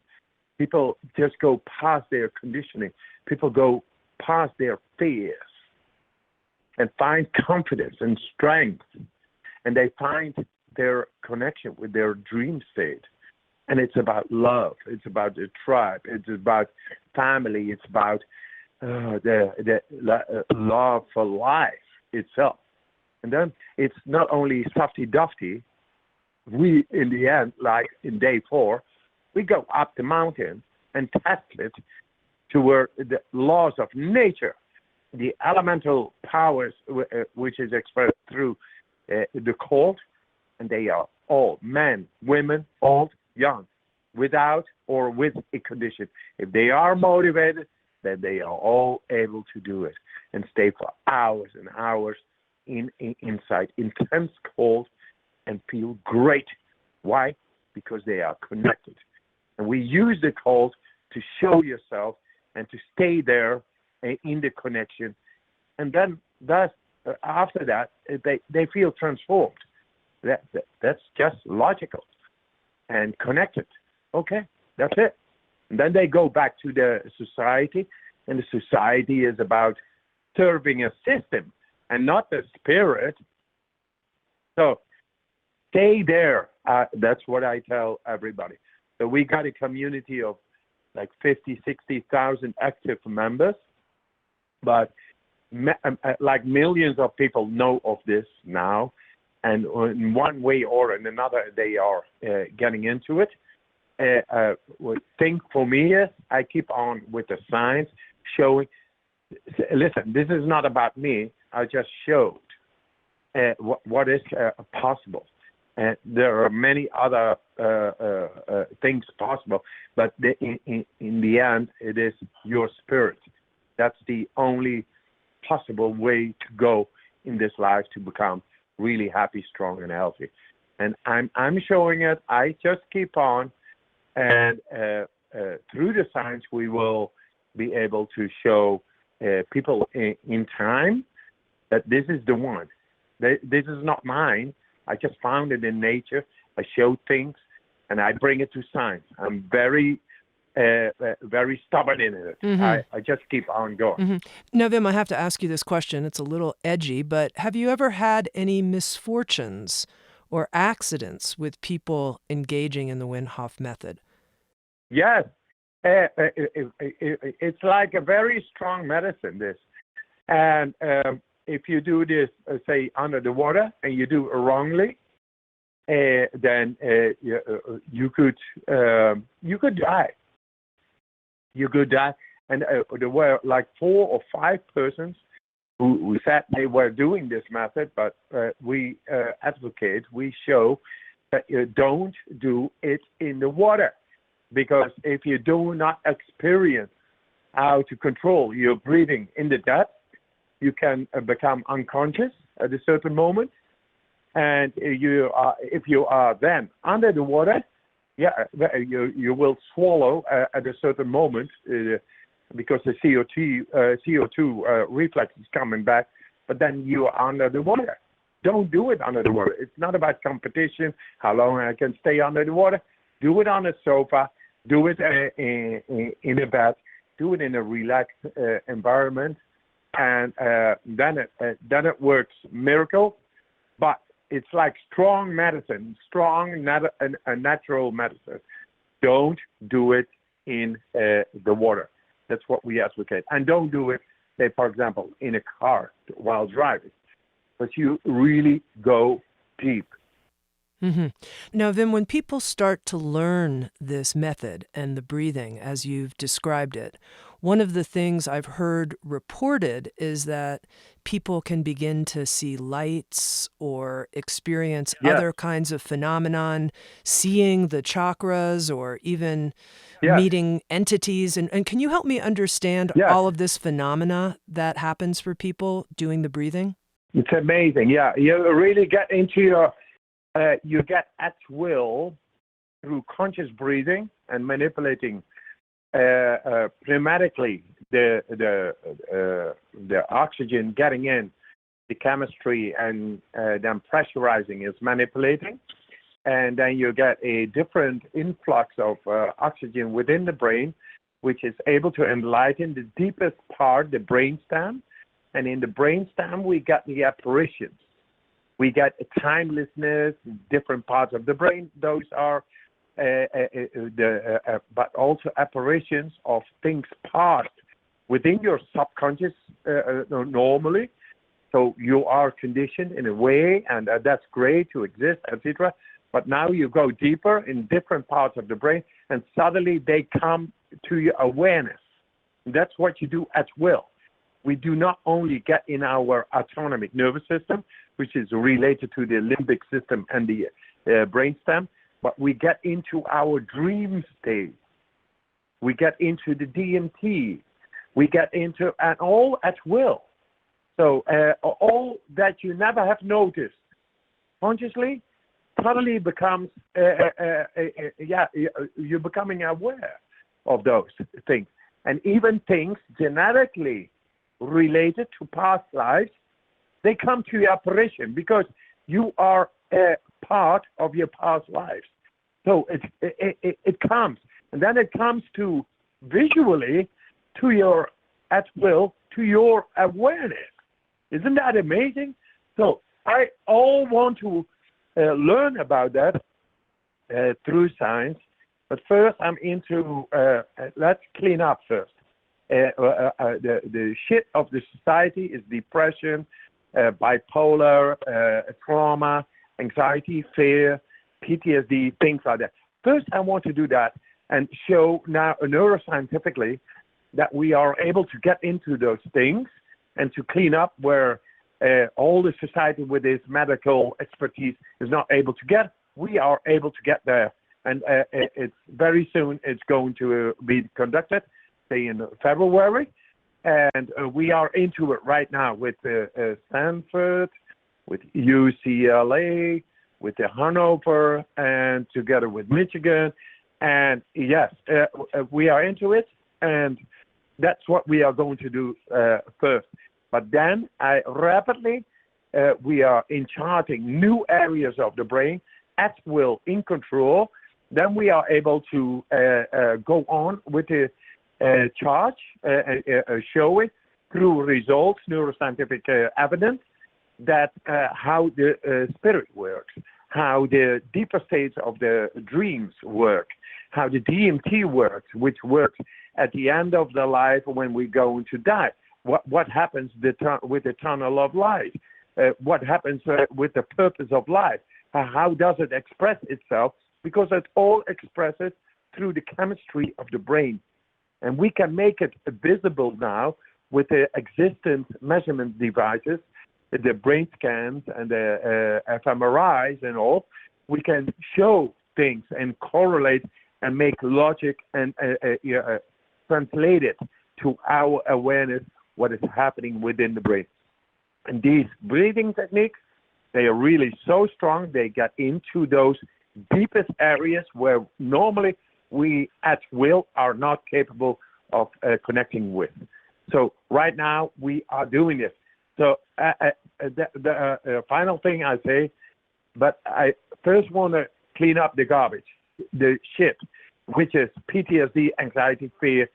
People just go past their conditioning. People go past their fears and find confidence and strength. And they find their connection with their dream state. And it's about love. It's about the tribe. It's about family. It's about the love for life itself. And then it's not only softy-dofty. We, in the end, like in day 4, we go up the mountain and test it to where the laws of nature, the elemental powers, which is expressed through the cold, and they are all men, women, old, young, without or with a condition. If they are motivated, then they are all able to do it and stay for hours and hours inside intense cold and feel great. Why? Because they are connected. And we use the cold to show yourself and to stay there in the connection. And then after that, they feel transformed. That's just logical and connected. Okay, that's it. And then they go back to the society, and the society is about serving a system and not the spirit. So stay there. That's what I tell everybody. So we got a community of like 50, 60,000 active members, but like millions of people know of this now. And in one way or in another, they are getting into it. What thing for me is I keep on with the science showing, listen, this is not about me. I just showed what is possible. And there are many other things possible, but in the end, it is your spirit. That's the only possible way to go in this life to become really happy, strong, and healthy. And I'm showing it. I just keep on, and through the science, we will be able to show people in time that this is the one. This is not mine. I just found it in nature. I show things, and I bring it to science. I'm very stubborn in it. Mm-hmm. I just keep on going. Mm-hmm. Now, Wim, I have to ask you this question. It's a little edgy, but have you ever had any misfortunes or accidents with people engaging in the Wim Hof method? Yes. It's like a very strong medicine, this. And if you do this, say, under the water, and you do it wrongly, then you could die. You could die. And there were like 4 or 5 persons who said they were doing this method, but we advocate, we show that you don't do it in the water, because if you do not experience how to control your breathing in the depth, you can become unconscious at a certain moment. And if you are then under the water, you will swallow at a certain moment because the CO2 reflex is coming back, but then you are under the water. Don't do it under the water. It's not about competition, how long I can stay under the water. Do it on a sofa, do it in a bed, do it in a relaxed environment, and then it works miracle. But it's like strong medicine, natural medicine. Don't do it in the water. That's what we advocate. And don't do it, say, for example, in a car while driving. But you really go deep. Mm-hmm. Now, Wim, when people start to learn this method and the breathing as you've described it, one of the things I've heard reported is that people can begin to see lights or experience other kinds of phenomenon, seeing the chakras or even meeting entities. And can you help me understand all of this phenomena that happens for people doing the breathing? It's amazing. Yeah, you really get into your, you get at will through conscious breathing and manipulating pneumatically the oxygen getting in, the chemistry, and then pressurizing is manipulating. And then you get a different influx of oxygen within the brain, which is able to enlighten the deepest part, the brainstem. And in the brainstem, we get the apparitions. We get a timelessness, different parts of the brain. Those are, but also apparitions of things past within your subconscious normally. So you are conditioned in a way, and that's great to exist, etc. But now you go deeper in different parts of the brain, and suddenly they come to your awareness. That's what you do at will. We do not only get in our autonomic nervous system, which is related to the limbic system and the brainstem, but we get into our dream state. We get into the DMT. We get into, and all at will. So all that you never have noticed consciously suddenly becomes, you're becoming aware of those things. And even things genetically related to past lives, they come to your apparition because you are a part of your past lives. So it comes. And then it comes to visually to your at will, to your awareness. Isn't that amazing? So I all want to learn about that through science. But first I'm into, let's clean up first. The shit of the society is depression, bipolar, trauma, anxiety, fear, PTSD, things like that. First, I want to do that and show now neuroscientifically that we are able to get into those things and to clean up where all the society with its medical expertise is not able to get. We are able to get there. And it's very soon it's going to be conducted, say in February. And we are into it right now with Stanford, with UCLA, with the Hanover, and together with Michigan. And yes, we are into it, and that's what we are going to do first. But then rapidly, we are in charting new areas of the brain at will, in control. Then we are able to go on with the charge, show it through results, neuroscientific evidence, that how the spirit works, how the deeper states of the dreams work, how the DMT works, which works at the end of the life when we're going to die. What happens with the tunnel of life? What happens with the purpose of life? how does it express itself? Because it all expresses through the chemistry of the brain. And we can make it visible now with the existing measurement devices, the brain scans and the fMRIs and all. We can show things and correlate and make logic and translate it to our awareness, what is happening within the brain. And these breathing techniques, they are really so strong, they get into those deepest areas where normally we at will are not capable of connecting with. So right now we are doing this. So the final thing I say, but I first want to clean up the garbage, the shit, which is PTSD, anxiety, fear,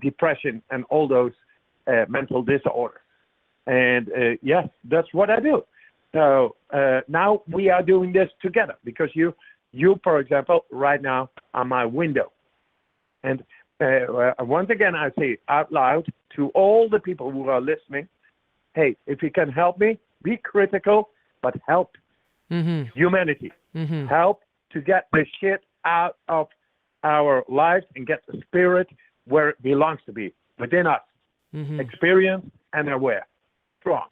depression, and all those mental disorders. And yes, that's what I do. So now we are doing this together because you, for example, right now are my window. And once again, I say out loud to all the people who are listening, hey, if you can help me, be critical, but help humanity. Help to get the shit out of our lives and get the spirit where it belongs to be, within us. Experience and aware. Strong.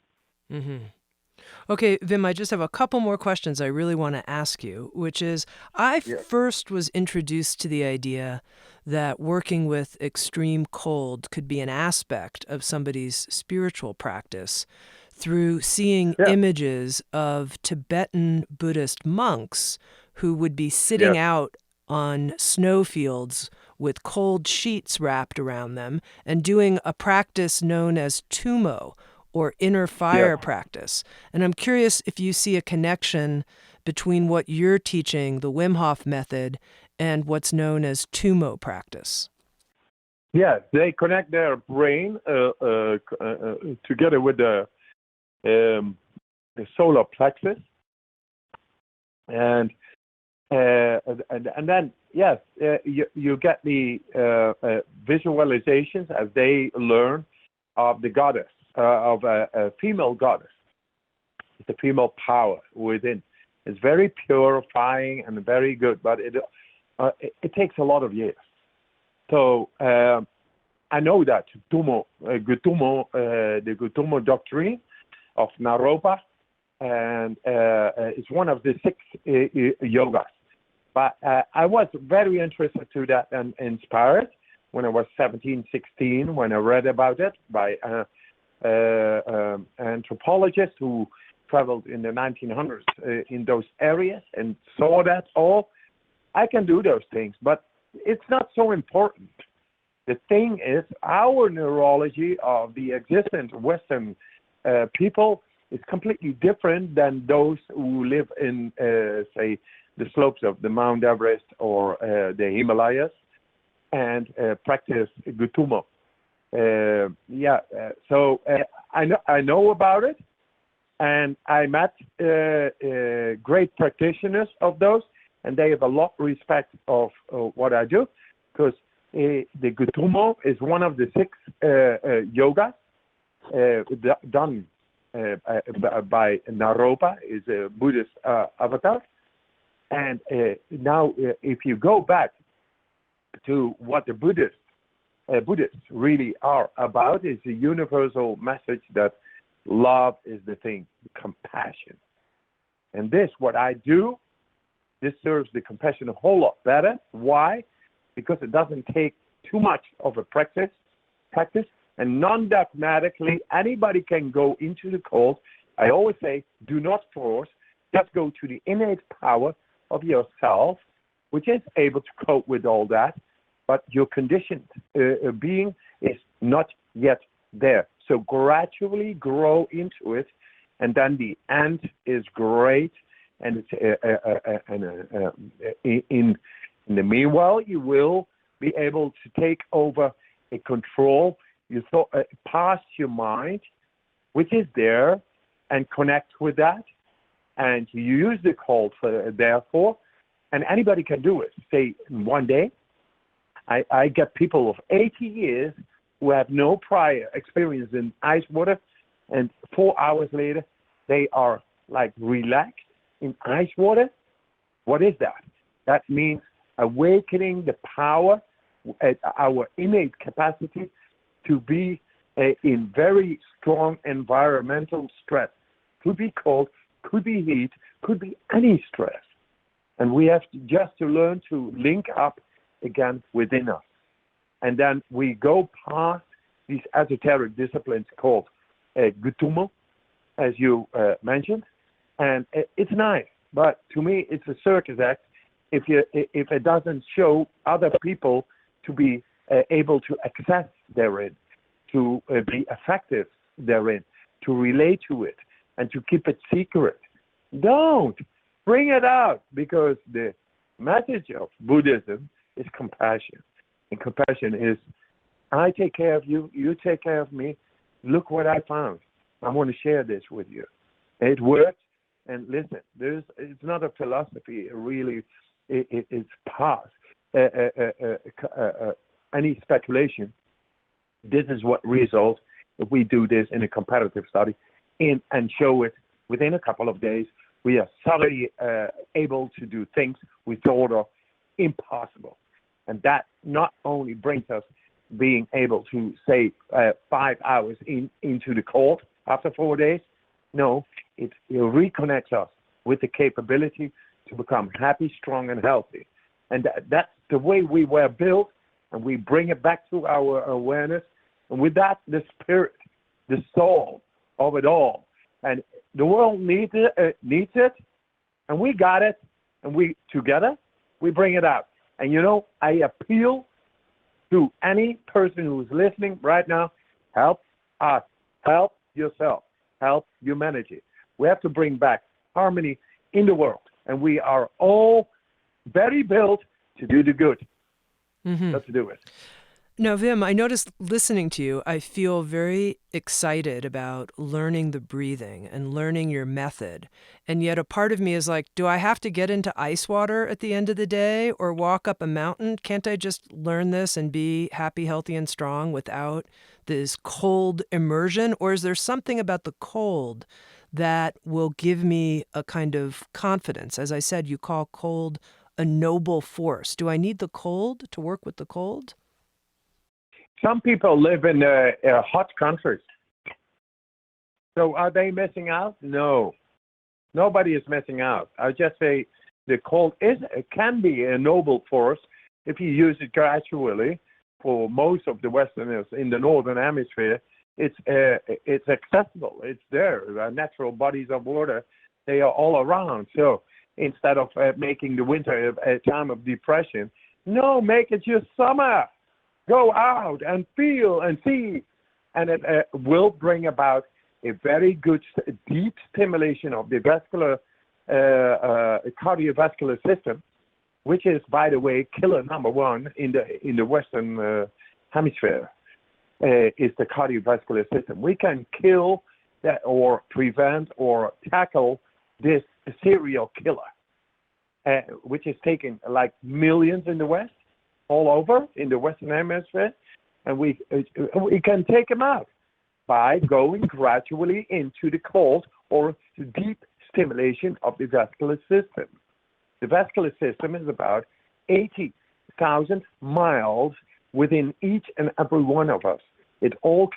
Okay, Wim, I just have a couple more questions I really want to ask you, which is, I first was introduced to the idea that working with extreme cold could be an aspect of somebody's spiritual practice through seeing images of Tibetan Buddhist monks who would be sitting out on snowfields with cold sheets wrapped around them and doing a practice known as Tumo, or inner fire practice. And I'm curious if you see a connection between what you're teaching, the Wim Hof Method, and what's known as Tumo practice. Yeah, they connect their brain together with the solar plexus, and then you get the visualizations as they learn of the goddess. Of a female goddess. It's a female power within. It's very purifying and very good, but it takes a lot of years. So I know that Tumo, the Tumo doctrine of Naropa, and it's one of the 6 yogas. But I was very interested to that and inspired when I was 17, 16, when I read about it by anthropologists who traveled in the 1900s in those areas and saw that all. I can do those things, but it's not so important. The thing is, our neurology of the existent Western people is completely different than those who live in, say, the slopes of the Mount Everest or the Himalayas and practice Gutumo. So I know about it, and I met great practitioners of those, and they have a lot of respect of what I do, because the Gutumo is one of the 6 yogas done by Naropa, is a Buddhist avatar. And now, if you go back to what the Buddhists really are about, is a universal message that love is the thing, compassion. And this, what I do, this serves the compassion a whole lot better. Why? Because it doesn't take too much of a practice, and non-dogmatically, anybody can go into the cold. I always say, do not force, just go to the innate power of yourself, which is able to cope with all that. But your conditioned being is not yet there. So gradually grow into it, and then the end is great. And it's in the meanwhile, you will be able to take over a control. You past your mind, which is there, and connect with that, and you use the cold therefore. And anybody can do it. Say one day. I get people of 80 years who have no prior experience in ice water, and 4 hours later, they are like relaxed, in ice water. What is that? That means awakening the power, our innate capacity to be in very strong environmental stress. Could be cold, could be heat, could be any stress. And we have to learn to link up again within us. And then we go past these esoteric disciplines called Tumo, as you mentioned. And it's nice, but to me, it's a circus act if it doesn't show other people to be able to access therein, to be effective therein, to relate to it, and to keep it secret. Don't bring it out, because the message of Buddhism is compassion. And compassion is, I take care of you, you take care of me. Look what I found. I want to share this with you. It works. And listen, it's not a philosophy, really. It's past any speculation. This is what results if we do this in a comparative study and show it within a couple of days. We are suddenly able to do things we thought of impossible. And that not only brings us being able to say 5 hours into the cold after 4 days. No, it reconnects us with the capability to become happy, strong, and healthy. And that's the way we were built, and we bring it back to our awareness. And with that, the spirit, the soul of it all. And the world needs it, and we got it, and we together, we bring it out. And I appeal to any person who's listening right now, help us, help yourself, help humanity. We have to bring back harmony in the world, and we are all very built to do the good. Let's do it. Now, Wim, I noticed listening to you, I feel very excited about learning the breathing and learning your method. And yet a part of me is like, do I have to get into ice water at the end of the day or walk up a mountain? Can't I just learn this and be happy, healthy, and strong without this cold immersion? Or is there something about the cold that will give me a kind of confidence? As I said, you call cold a noble force. Do I need the cold to work with the cold? Some people live in hot countries. So are they missing out? No. Nobody is missing out. I just say the cold can be a noble force if you use it gradually. For most of the Westerners in the Northern Hemisphere, it's accessible. It's there. Our natural bodies of water, they are all around. So instead of making the winter a time of depression, no, make it your summer. Go out and feel and see. And it will bring about a very good deep stimulation of the cardiovascular system, which is, by the way, killer number one in the Western Hemisphere, is the cardiovascular system. We can kill that or prevent or tackle this serial killer, which is taking like millions in the West, all over in the Western Hemisphere, and we can take them out by going gradually into the cold or the deep stimulation of the vascular system. The vascular system is about 80,000 miles within each and every one of us. It all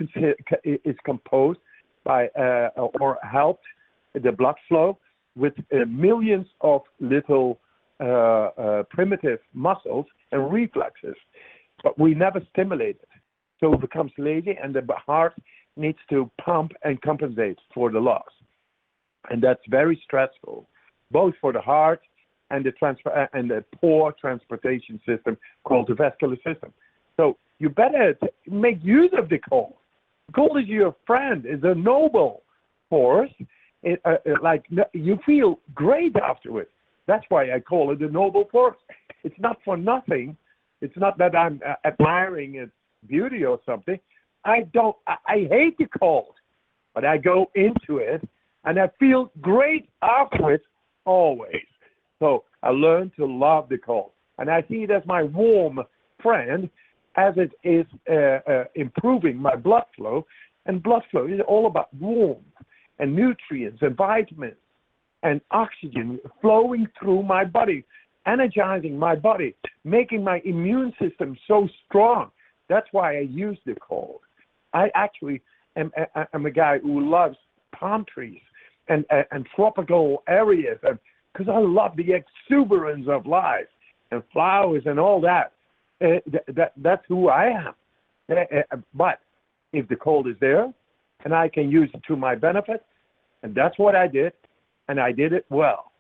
is composed by or helped the blood flow with millions of little primitive muscles and reflexes, but we never stimulate it. So it becomes lazy, and the heart needs to pump and compensate for the loss. And that's very stressful, both for the heart and the poor transportation system called the vascular system. So you better make use of the cold. Cold is your friend. It's a noble force. You feel great afterwards. That's why I call it a noble force. It's not for nothing. It's not that I'm admiring its beauty or something. I hate the cold, but I go into it and I feel great afterwards always. So I learn to love the cold, and I see it as my warm friend, as it is improving my blood flow. And blood flow is all about warmth and nutrients and vitamins. and oxygen flowing through my body, energizing my body, making my immune system so strong. That's why I use the cold. I actually am a guy who loves palm trees and tropical areas, because I love the exuberance of life and flowers and all that. That's who I am. But if the cold is there, and I can use it to my benefit, and that's what I did, and I did it well.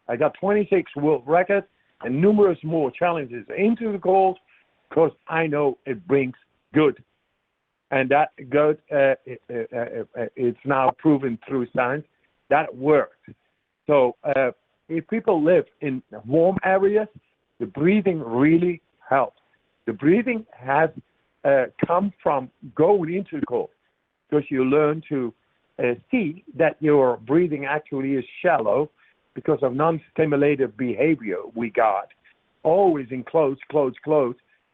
I got 26 world records and numerous more challenges into the cold, because I know it brings good. And that good, it's now proven through science, that works. So if people live in warm areas, the breathing really helps. The breathing has come from going into the cold, because you learn to see that your breathing actually is shallow because of non-stimulative behavior we got. Always in close.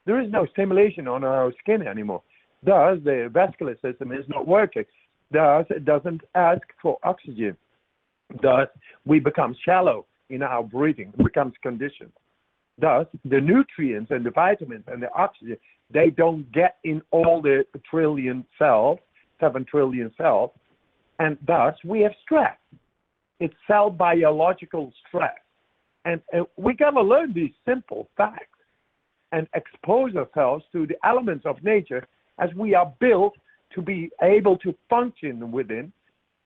There is no stimulation on our skin anymore. Thus, the vascular system is not working. Thus, it doesn't ask for oxygen. Thus, we become shallow in our breathing. It becomes conditioned. Thus, the nutrients and the vitamins and the oxygen, they don't get in all the 7 trillion cells, and thus we have stress. It's cell biological stress. And we got to learn these simple facts and expose ourselves to the elements of nature as we are built to be able to function within,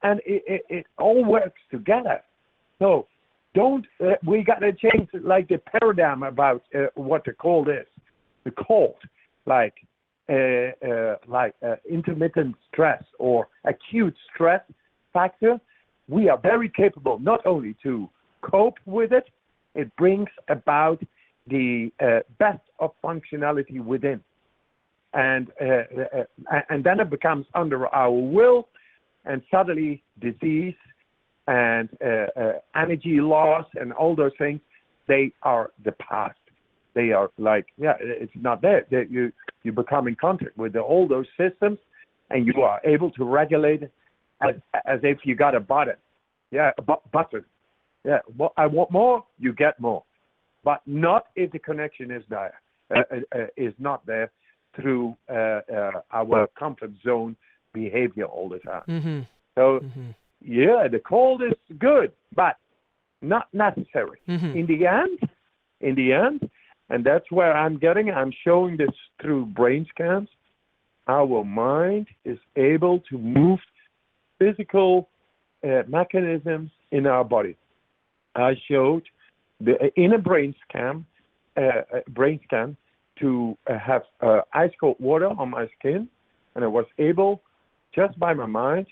and it all works together. So we got to change like the paradigm about what the cold is. The cold, like intermittent stress or acute stress factor, we are very capable not only to cope with it, it brings about the best of functionality within. And then it becomes under our will, and suddenly disease and energy loss and all those things, they are the past. They are like, it's not there. You become in contact with all those systems, and you are able to regulate it as if you got a button. Button. Well, I want more, you get more. But not if the connection is there, is not there through our comfort zone behavior all the time. Mm-hmm. So, the cold is good, but not necessary. Mm-hmm. In the end, and that's where I'm showing this through brain scans, our mind is able to move physical mechanisms in our body. I showed in a brain scan to have ice cold water on my skin, and I was able, just by my mind,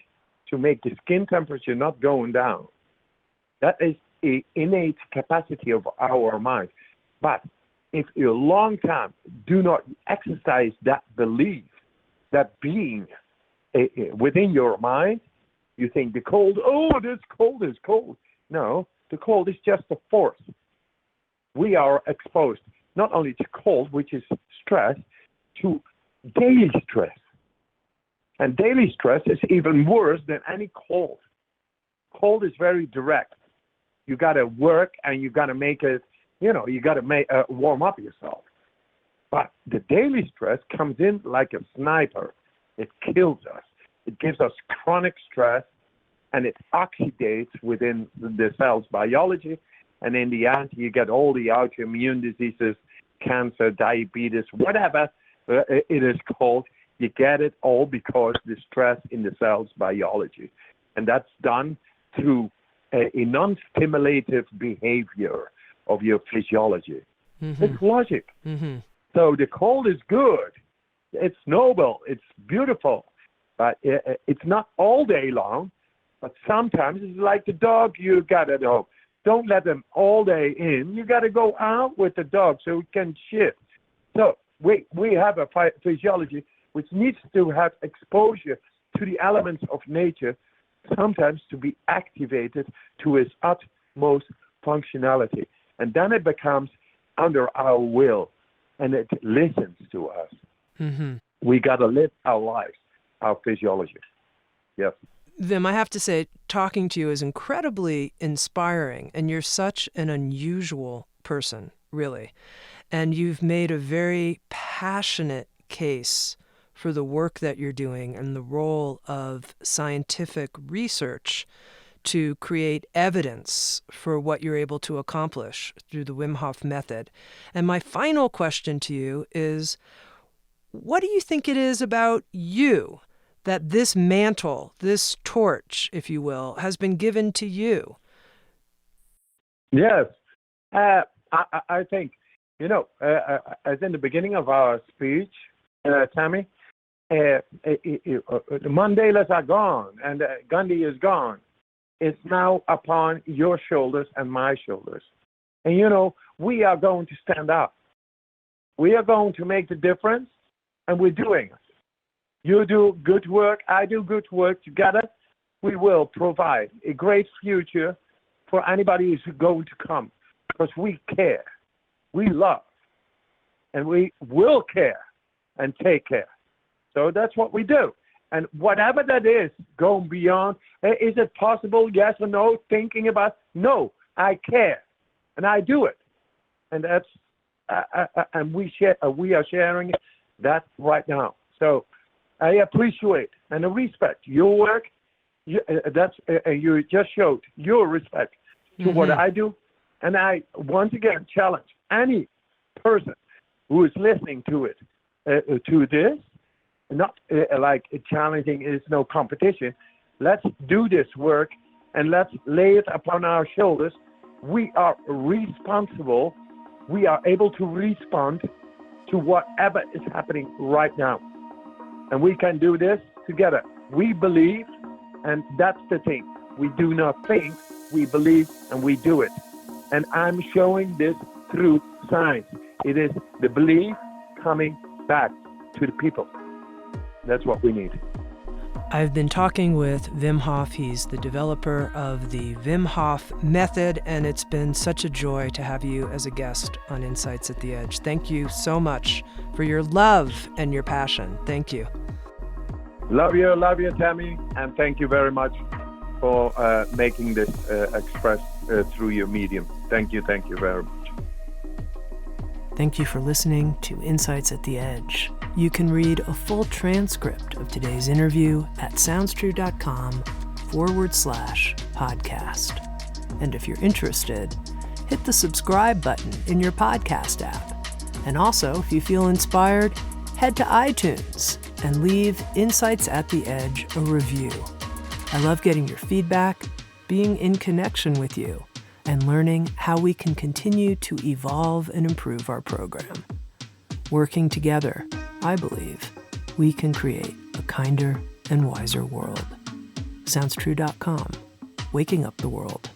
to make the skin temperature not going down. That is an innate capacity of our mind. But if you long time do not exercise that belief, that being within your mind, you think the cold, this cold is cold. No, the cold is just a force. We are exposed not only to cold, which is stress, to daily stress. And daily stress is even worse than any cold. Cold is very direct. You got to work and you got to make it, you got to warm up yourself. But the daily stress comes in like a sniper. It kills us. It gives us chronic stress, and it oxidates within the cell's biology. And in the end, you get all the autoimmune diseases, cancer, diabetes, whatever it is called. You get it all because the stress in the cell's biology. And that's done through a non-stimulative behavior of your physiology. Mm-hmm. It's logic. Mm-hmm. So the cold is good. It's noble. It's beautiful. But it's not all day long. But sometimes it's like the dog you got at home. Don't let them all day in. You got to go out with the dog so it can shit. So we have a physiology which needs to have exposure to the elements of nature, sometimes to be activated to its utmost functionality. And then it becomes under our will, and it listens to us. Mm-hmm. We got to live our lives, our physiology. Yes. Vim, I have to say, talking to you is incredibly inspiring, and you're such an unusual person, really. And you've made a very passionate case for the work that you're doing and the role of scientific research to create evidence for what you're able to accomplish through the Wim Hof Method. And my final question to you is, what do you think it is about you that this mantle, this torch, if you will, has been given to you? Yes. I think, as in the beginning of our speech, Tami, the Mandelas are gone and Gandhi is gone. It's now upon your shoulders and my shoulders. And, we are going to stand up. We are going to make the difference, and we're doing it. You do good work, I do good work. Together, we will provide a great future for anybody who's going to come, because we care, we love, and we will care and take care. So that's what we do. And whatever that is, going beyond, is it possible, yes or no, thinking about, no, I care, and I do it. And that's, and we are sharing that right now. So I appreciate and respect your work. You just showed your respect to what I do. And I once again challenge any person who is listening to it, to this, not like challenging is no competition. Let's do this work and let's lay it upon our shoulders. We are responsible. We are able to respond to whatever is happening right now. And we can do this together. We believe, and that's the thing. We do not think, we believe, and we do it. And I'm showing this through science. It is the belief coming back to the people. That's what we need. I've been talking with Wim Hof. He's the developer of the Wim Hof Method, and it's been such a joy to have you as a guest on Insights at the Edge. Thank you so much for your love and your passion. Thank you. Love you, Tami, and thank you very much for making this expressed through your medium. Thank you very much. Thank you for listening to Insights at the Edge. You can read a full transcript of today's interview at soundstrue.com/podcast. And if you're interested, hit the subscribe button in your podcast app. And also, if you feel inspired, head to iTunes and leave Insights at the Edge a review. I love getting your feedback, being in connection with you, and learning how we can continue to evolve and improve our program. Working together, I believe, we can create a kinder and wiser world. SoundsTrue.com, waking up the world.